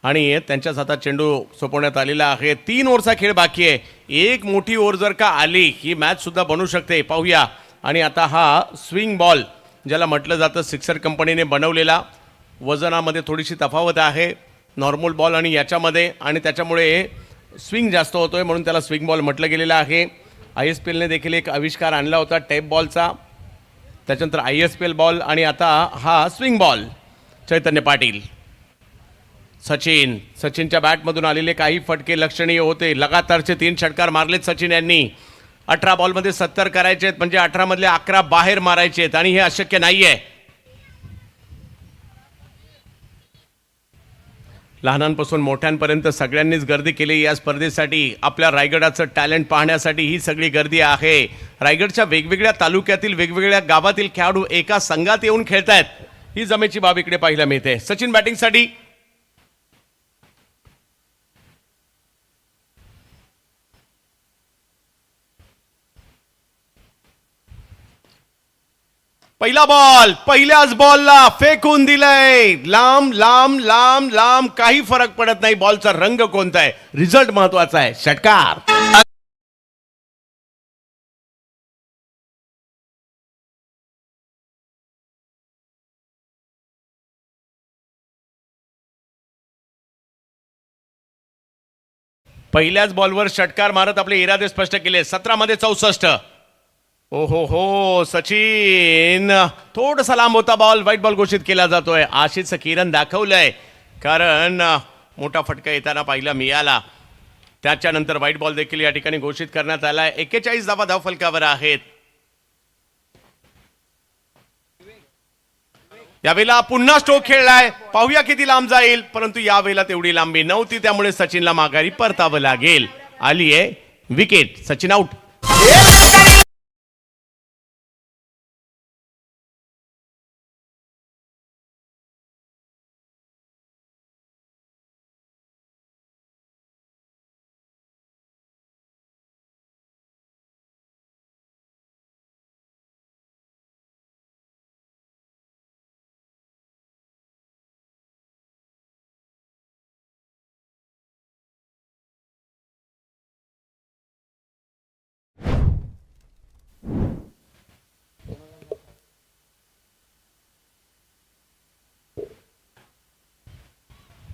आणि त्यांच्याच हातात चेंडू सोपवण्यात आलेला आहे. 3 ओव्हरचा खेळ बाकी आहे. एक मोठी ओव्हर जर का आली ही मॅच सुद्धा बनू शकते पाहूया. आणि आता हा स्विंग बॉल ज्याला म्हटलं जातं सिक्सर कंपनीने बनवलेला, वजनामध्ये थोडीशी तफावत आहे नॉर्मल बॉल आणि याच्यामध्ये आणि त्याच्यामुळे स्विंग जास्त होतोय म्हणून त्याला स्विंग बॉल म्हटलं गेलेलं आहे. ISPLने देखील एक आविष्कार आणला होता टेप बॉलचा, त्याच्यानंतर ISPL बॉल आणि आता हा स्विंग बॉल. चैतन्य पाटील, सचिनच्या बॅटमधून आलेले काही फटके लक्षणीय होते. लगातारचे 3 षटकार मारलेत सचिन यांनी. 18 बॉलमध्ये 70 करायचे आहेत म्हणजे 18 मधले 11 बाहेर मारायचे आहेत आणि हे अशक्य नाहीये. लहानांपासून मोठ्यांपर्यंत सगळ्यांनीच गर्दी केली या स्पर्धेसाठी. आपल्या रायगडाचं टॅलेंट पाहण्यासाठी ही सगळी गर्दी आहे. रायगडच्या वेगवेगळ्या तालुक्यातील वेगवेगळ्या गावातील खेळाडू एका संघात येऊन खेळतायत. ही जमेची बाब इकडे पाहायला मिळते. सचिन बॅटिंगसाठी. पहिला बॉल पहिल्याच बॉलला फेकून दिलंय. लांब लांब लांब लांब काही फरक पडत नाही बॉलचा रंग कोणता आहे, रिझल्ट महत्वाचा आहे. षटकार. पहिल्याच बॉलवर षटकार मारत आपले इरादे स्पष्ट केले. 17 मध्ये 64. ओहो हो सचिन, थोडासा लांब होता बॉल, व्हाईट बॉल घोषित केला जातोय. आशिषचं किरण दाखवलंय कारण मोठा फटका येताना पाहिला मिळाला. त्याच्यानंतर व्हाईट बॉल देखील या ठिकाणी घोषित करण्यात आलाय. 41 धावा धावफलकावर आहेत. यावेळेला पुन्हा स्ट्रोक खेळलाय. पाहूया किती लांब जाईल, परंतु यावेळेला तेवढी लांबी नव्हती त्यामुळे सचिनला माघारी परतावं लागेल. आली आहे विकेट. सचिन आउट.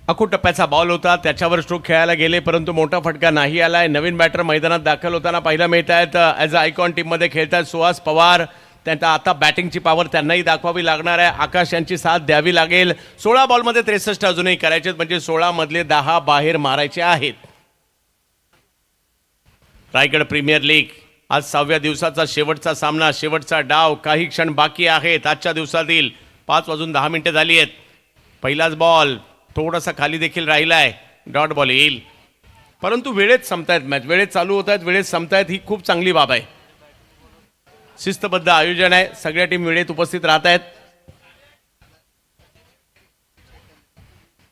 अकू टप्प्याचा बॉल होता, त्याच्यावर स्ट्रोक खेळायला गेले परंतु मोठा फटका नाही आलाय. नवीन बॅटर मैदानात दाखल होताना पाहायला मिळत आहेत. ॲज अ आयकॉन टीममध्ये खेळतात सुहास पवार. त्यांचा आता बॅटिंगची पॉवर त्यांनाही दाखवावी लागणार आहे. आकाश यांची साथ द्यावी लागेल. 16 बॉलमध्ये 63 अजूनही करायचे म्हणजे 16 मधले 10 बाहेर मारायचे आहेत. रायगड प्रीमियर लीग आज 6व्या दिवसाचा शेवटचा सामना, शेवटचा डाव. काही क्षण बाकी आहेत आजच्या दिवसातील. 5:10 झाली आहेत. पहिलाच बॉल थोडासा खाली देखील राहिलाय. डॉट बॉल येईल परंतु वेळेत संपतायत मॅच. वेळेत चालू होत आहेत, वेळेत संपतायत, ही खूप चांगली बाब आहे. शिस्तबद्ध आयोजन आहे. सगळ्या टीम वेळेत उपस्थित राहत आहेत.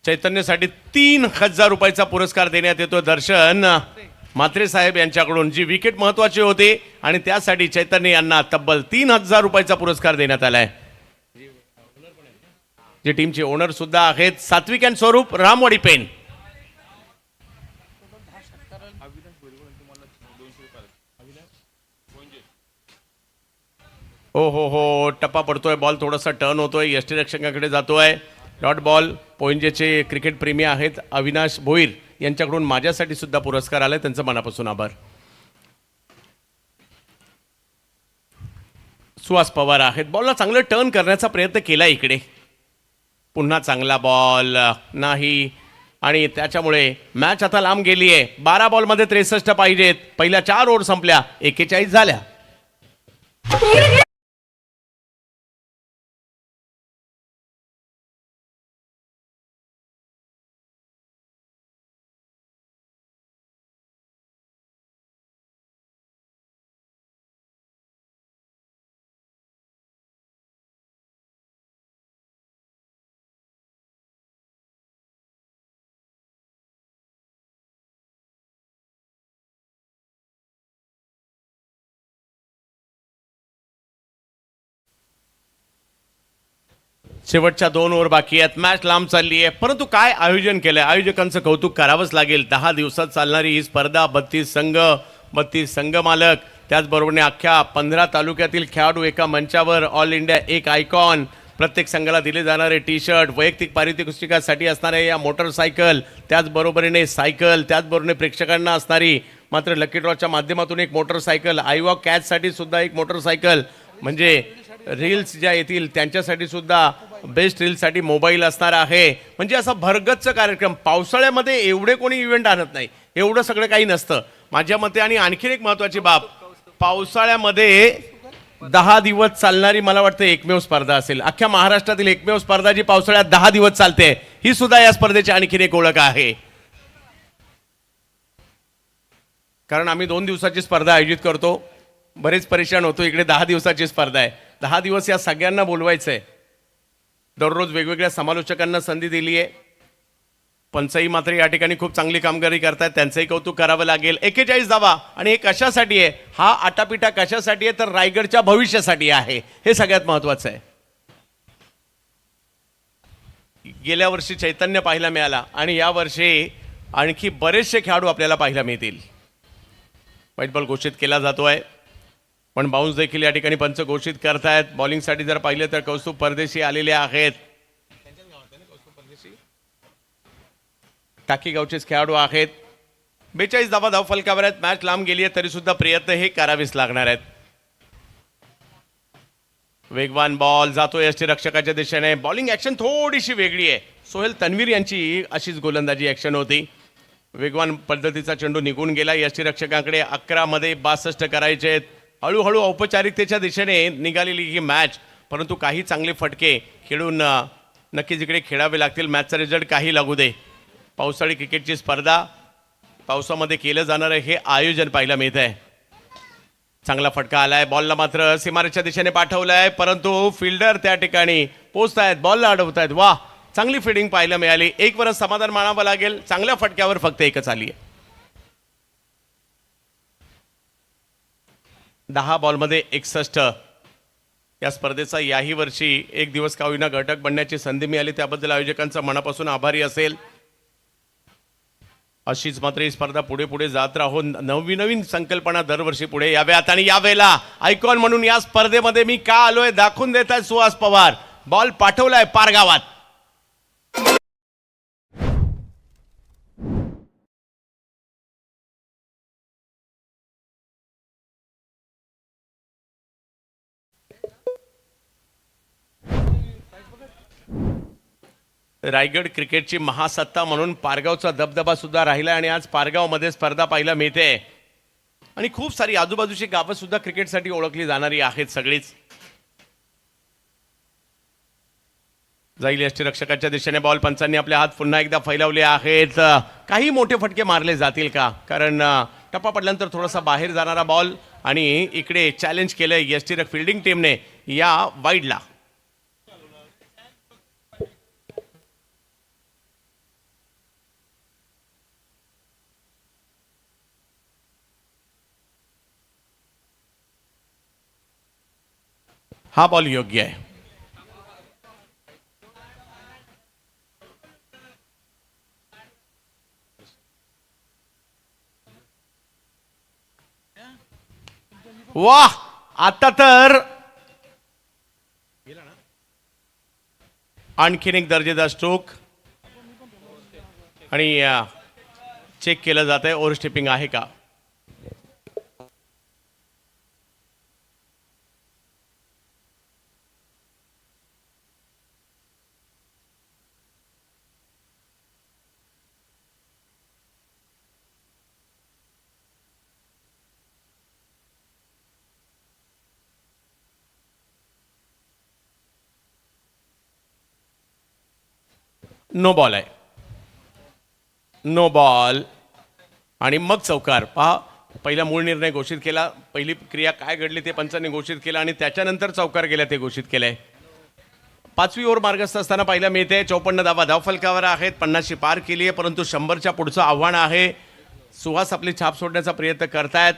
चैतन्यसाठी 3,000 रुपयाचा पुरस्कार देण्यात येतो दर्शन म्हात्रे साहेब यांच्याकडून. जी विकेट महत्वाची होती आणि त्यासाठी चैतन्य यांना तब्बल 3,000 रुपयाचा पुरस्कार देण्यात आलाय. जे टीमचे ओनर सुद्धा आहेत सात्विक अँड स्वरूप रामवाडी पेन. हो टप्पा पडतोय. बॉल थोडासा टर्न होतोय, यष्टीरक्षकाकडे जातोय. Dot ball. पोइंजेचे क्रिकेट प्रेमी आहेत अविनाश भोईर यांच्याकडून माझ्यासाठी सुद्धा पुरस्कार आलाय, त्यांचं मनापासून आभार. सुहास पवार आहेत. बॉलला चांगलं टर्न करण्याचा प्रयत्न केला इकडे, पुन्हा चांगला बॉल नाही आणि त्याच्यामुळे मॅच आता लांब गेली आहे. 12 बॉलमध्ये 63 पाहिजेत. पहिल्या 4 ओव्हर संपल्या, 41 झाल्या. शेवटच्या 2 ओव्हर बाकी आहेत. मॅच लांब चालली आहे, परंतु काय आयोजन केलंय, आयोजकांचं कौतुक करावंच लागेल. 10 दिवसात चालणारी ही स्पर्धा, 32 संघ मालक, त्याचबरोबरने अख्ख्या 15 तालुक्यातील खेळाडू एका मंचावर, ऑल इंडिया एक आयकॉन, प्रत्येक संघाला दिले जाणारे टी शर्ट, वैयक्तिक पारितोषिकासाठी असणाऱ्या या मोटरसायकल, त्याचबरोबरीने सायकल, त्याचबरोबरीने प्रेक्षकांना असणारी मात्र लकी ड्रॉच्या माध्यमातून एक मोटरसायकल, आयवॉक कॅचसाठी सुद्धा एक मोटरसायकल, म्हणजे रील्स ज्या येतील त्यांच्यासाठी सुद्धा बेस्ट रील्ससाठी मोबाईल असणार आहे. म्हणजे असा भरगच्च कार्यक्रम. पावसाळ्यामध्ये एवढे कोणी इव्हेंट आणत नाही, एवढं सगळं काही नसतं माझ्या मते. आणि आणखीन एक महत्त्वाची बाब, पावसाळ्यामध्ये 10 दिवस चालणारी मला वाटतं एकमेव स्पर्धा असेल, अख्ख्या महाराष्ट्रातील एकमेव स्पर्धा जी पावसाळ्यात 10 दिवस चालते. ही सुद्धा या स्पर्धेची आणखीन एक ओळख आहे, कारण आम्ही 2 दिवसाची स्पर्धा आयोजित करतो. बरेच परेशान होतो, इकडे 10 दिवसाची स्पर्धा आहे. 10 दिवस या सगळ्यांना बोलवायचं आहे. दररोज वेगवेगळ्या समालोचकांना संधी दिली आहे. पंचही मात्र या ठिकाणी खूप चांगली कामगिरी करतायत, त्यांचंही कौतुक करावं लागेल. 41 धावा, आणि हे कशासाठी आहे, हा आटापिटा कशासाठी आहे, तर रायगडच्या भविष्यासाठी आहे. हे सगळ्यात महत्वाचं आहे. गेल्या वर्षी चैतन्य पाहायला मिळाला आणि या वर्षी आणखी बरेचसे खेळाडू आपल्याला पाहायला मिळतील. व्हाईट बॉल घोषित केला जातोय, पण बाउन्स देखील या ठिकाणी पंच घोषित करतायत. बॉलिंगसाठी जर पाहिलं तर कौस्तुभ परदेशी आलेले आहेत, टाकी गावचेच खेळाडू आहेत. 42 धावा धावफलकावर आहेत. मॅच लांब गेली आहे, तरी सुद्धा प्रयत्न हे करावेच लागणार आहेत. वेगवान बॉल जातोय यष्टीरक्षकाच्या दिशेने. बॉलिंग ऍक्शन थोडीशी वेगळी आहे. सोहेल तन्वीर यांची अशीच गोलंदाजी ऍक्शन होती. वेगवान पद्धतीचा चेंडू निघून गेला यष्टीरक्षकांकडे. 11 मध्ये 62 करायचे. हळूहळू औपचारिकतेच्या दिशेने निघालेली ही मॅच, परंतु काही चांगले फटके खेळून नक्कीच इकडे खेळावे लागतील. मॅचचा रिझल्ट काही लागू दे. पावसाळी क्रिकेटची स्पर्धा, पावसामध्ये केलं जाणारं हे आयोजन पाहायला मिळत आहे. चांगला फटका आलाय. बॉलला मात्र सीमारेच्या दिशेने पाठवलाय, परंतु फिल्डर त्या ठिकाणी पोहोचतायत, बॉलला अडवतायत. वा, चांगली फिल्डिंग पाहायला मिळाली. एक वरच समाधान मानावं लागेल. चांगल्या फटक्यावर फक्त एकच आली आहे. 10 बॉलमध्ये 61. या स्पर्धेचा याही वर्षी एक दिवस का होईना घटक बनण्याची संधी मिळाली, त्याबद्दल आयोजकांचा मनापासून आभारी असेल. अशीच मात्र ही स्पर्धा पुढे पुढे जात राहून नवीन संकल्पना दरवर्षी पुढे याव्यात. आणि यावेळेला आयकॉन म्हणून या स्पर्धेमध्ये मी का आलोय दाखवून देत आहे सुहास पवार. बॉल पाठवलाय पारगावात. रायगड क्रिकेटची महासत्ता म्हणून पारगावचा दबदबा सुद्धा राहिला आणि आज पारगावमध्ये स्पर्धा पाहायला मिळते. आणि खूप सारी आजूबाजूची गावं सुद्धा क्रिकेटसाठी ओळखली जाणारी आहेत सगळीच. जाईल यष्टीरक्षकाच्या दिशेने बॉल. पंचांनी आपले हात पुन्हा एकदा फैलावले आहेत. काही मोठे फटके मारले जातील का, कारण टप्पा पडल्यानंतर थोडासा बाहेर जाणारा बॉल. आणि इकडे चॅलेंज केलंय यष्टीरक फिल्डिंग टीमने या वाईडला. हा बॉल योग्य आहे. वाह, आता तर आणखीन एक दर्जेदार स्ट्रोक. आणि चेक केलं जात आहे ओव्हर स्टेपिंग आहे का. नो बॉल आहे, नो बॉल आणि मग चौकार. पहा, पहिला मूळ निर्णय घोषित केला, पहिली क्रिया काय घडली ते पंचांनी घोषित केलं आणि त्याच्यानंतर चौकार गेला ते घोषित केलंय. 5वी ओव्हर मार्गस्थ असताना पाहायला मिळते 54 धावा धावफलकावर आहेत, 50शी पार केली आहे, परंतु 100च्या पुढचं आव्हान आहे. सुहास आपली छाप सोडण्याचा प्रयत्न करतायत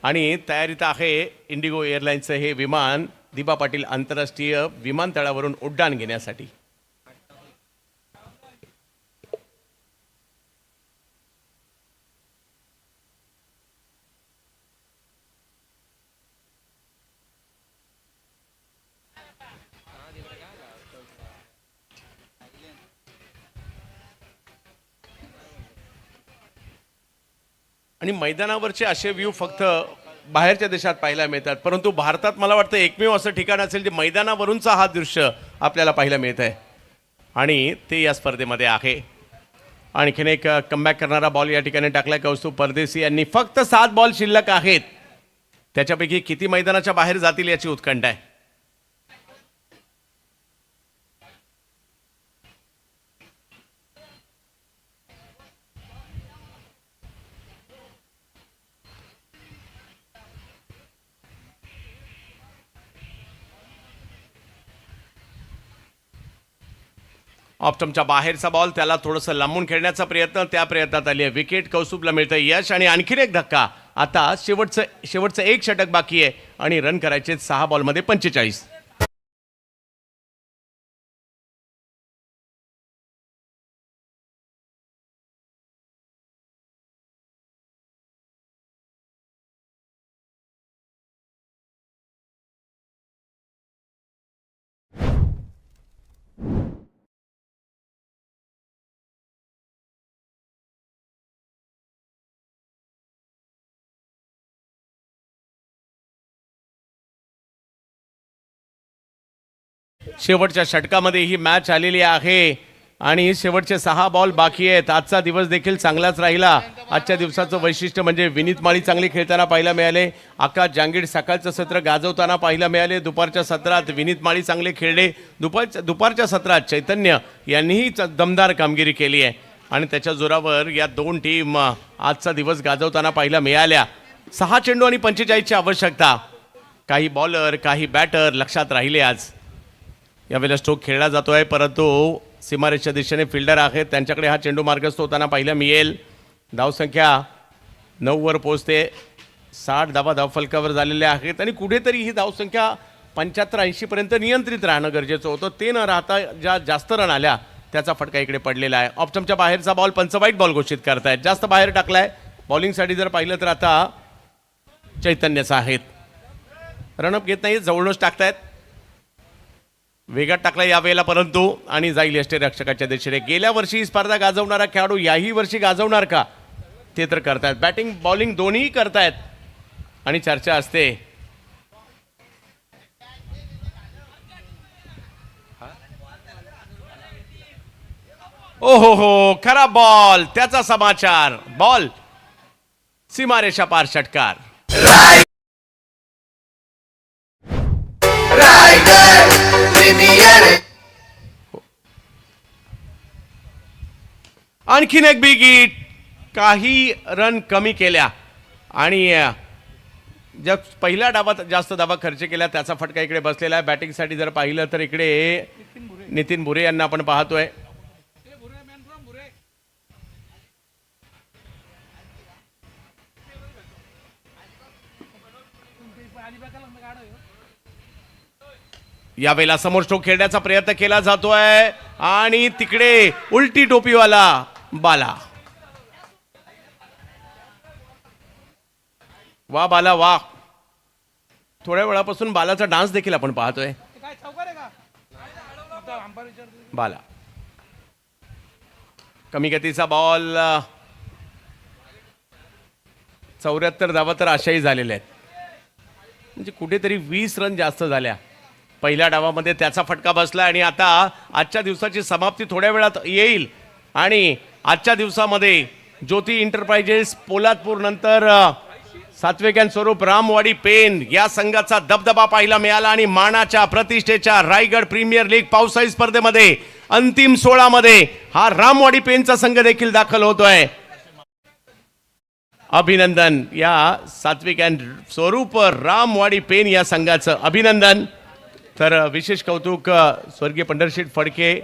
आणि तयारीत आहे इंडिगो एअरलाईन्सचं हे विमान दिबा पाटील आंतरराष्ट्रीय विमानतळावरून उड्डाण घेण्यासाठी. आणि मैदानावरचे असे व्ह्यू फक्त बाहेरच्या देशात पाहायला मिळतात, परंतु भारतात मला वाटतं एकमेव असं ठिकाण असेल जे मैदानावरूनचा हा दृश्य आपल्याला पाहायला मिळत आहे आणि ते या स्पर्धेमध्ये आहे. आणखीन एक कमबॅक करणारा बॉल या ठिकाणी टाकला कौस्तुभ परदेशी यांनी. फक्त 7 बॉल शिल्लक आहेत, त्याच्यापैकी किती मैदानाच्या बाहेर जातील याची उत्कंठा आहे. ऑप्टमच्या बाहेरचा बॉल, त्याला थोडंसं लांबून खेळण्याचा प्रयत्न, त्या प्रयत्नात आली आहे विकेट. कौस्तुभला मिळतं यश आणि आणखीन एक धक्का. आता शेवटचं एक षटक बाकी आहे आणि रन करायचे 6 बॉलमध्ये 45. शेवटच्या षटकामध्ये ही मॅच आलेली आहे आणि शेवटचे 6 बॉल बाकी आहेत. आजचा दिवस देखील चांगलाच राहिला. आजच्या दिवसाचं वैशिष्ट्य म्हणजे विनीत माळी चांगली खेळताना पाहायला मिळाले, आकाश जांगीड सकाळचं सत्र गाजवताना पाहायला मिळाले, दुपारच्या सत्रात विनीत माळी चांगले खेळले, दुपारच्या सत्रात चैतन्य यांनीही दमदार कामगिरी केली आहे आणि त्याच्या जोरावर या 2 टीम आजचा दिवस गाजवताना पाहायला मिळाल्या. 6 चेंडू आणि 45ची आवश्यकता. काही बॉलर काही बॅटर लक्षात राहिले. आज यावेळेला स्ट्रोक खेळला जातोय, परंतु सीमारेषच्या दिशेने फिल्डर आहेत, त्यांच्याकडे हा चेंडू मार्गस्थ होताना पाहायला मिळेल. धावसंख्या 9 वर पोहोचते, 60 धावा धावफलकावर झालेल्या आहेत आणि कुठेतरी ही धावसंख्या 75-80 पर्यंत नियंत्रित राहणं गरजेचं होतं. ते न राहता ज्या जास्त रन आल्या त्याचा फटका इकडे पडलेला आहे. ऑप्टमच्या बाहेरचा बॉल पंच वाईट बॉल घोषित करतायत, जास्त बाहेर टाकलाय. बॉलिंगसाठी जर पाहिलं तर आता चैतन्यचा आहेत, रनअप घेत नाही, जवळच टाकतायत. वेगात टाकला यावेळेला परंतु आणि जाईल यष्टीरक्षकाच्या दिशेने. गेल्या वर्षी ही स्पर्धा गाजवणारा खेळाडू याही वर्षी गाजवणार का ते तर करतायत. बॅटिंग बॉलिंग दोन्ही करतायत आणि चर्चा असते. ओहो हो, खराब बॉल, त्याचा समाचार. बॉल सीमारेषा पार, षटकार. रायगड प्रीमियर आणखीन एक बिग हिट, काही रन कमी केल्या आणि ज्या पहिल्या डावात जास्त धावा खर्च केल्या त्याचा फटका इकडे बसलेला आहे. बॅटिंगसाठी जर पाहिलं तर इकडे नितीन भुरे यांना आपण पाहतोय. यावेळेला समोर स्ट्रोक खेळण्याचा प्रयत्न केला जातोय आणि तिकडे उलटी टोपीवाला बाला. वा बाला वा. थोड्या वेळापासून बालाचा डान्स देखील आपण पाहतोय. बाला कमी गतीचा बॉल, 74 धावा तर अशाही झालेल्या आहेत, म्हणजे कुठेतरी 20 रन जास्त झाल्या पहिल्या डावामध्ये. त्याचा फटका बसला आणि आता आजच्या दिवसाची समाप्ती थोड्या वेळात येईल आणि आजच्या दिवसामध्ये ज्योती एंटरप्राइजेस पोलादपूर नंतर सात्विक अँड स्वरूप रामवाडी पेन या संघाचा दबदबा पाहायला मिळाला आणि मानाच्या प्रतिष्ठेच्या रायगड प्रीमियर लीग पावसाळी स्पर्धेमध्ये अंतिम 16 मध्ये हा रामवाडी पेनचा संघ देखील दाखल होतोय. अभिनंदन या सात्विक अँड स्वरूप रामवाडी पेन या संघाचं अभिनंदन. तर विशेष कौतुक स्वर्गीय पंढरशेठ फडके,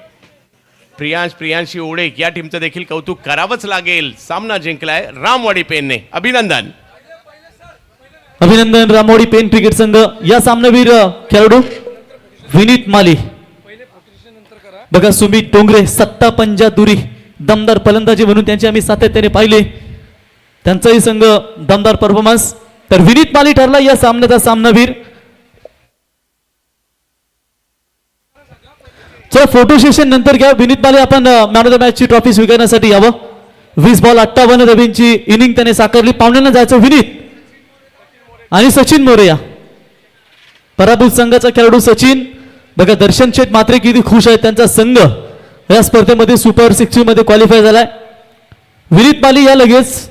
प्रियांशी ओढेक या टीमचं देखील कौतुक करावंच लागेल. सामना जिंकलाय रामवाडी पेनने. अभिनंदन. अभिनंदन रामवाडी पेन क्रिकेट संघ. या सामनावीर खेळाडू विनीत माली. बघा सुमित डोंगरे, सत्ता पंजा दुरी, दमदार फलंदाजी म्हणून त्यांची आम्ही सातत्याने पाहिले. त्यांचाही संघ दमदार परफॉर्मन्स. तर विनीत माली ठरला या सामन्याचा सामनावीर. चला फोटो सेशन नंतर घ्या. विनीत माली आपण मॅन ऑफ द मॅच ची ट्रॉफी स्वीकारण्यासाठी यावं. 20 बॉल 58 धावांची इनिंग त्याने साकारली. पाहुण्यांना जायचं विनीत आणि सचिन मोरया. पराभूत संघाचा खेळाडू सचिन. बघा दर्शन शेठ मात्रे किती खुश आहेत. त्यांचा संघ या स्पर्धेमध्ये सुपर 60 मध्ये क्वालिफाय झालाय. विनीत माली या लगेच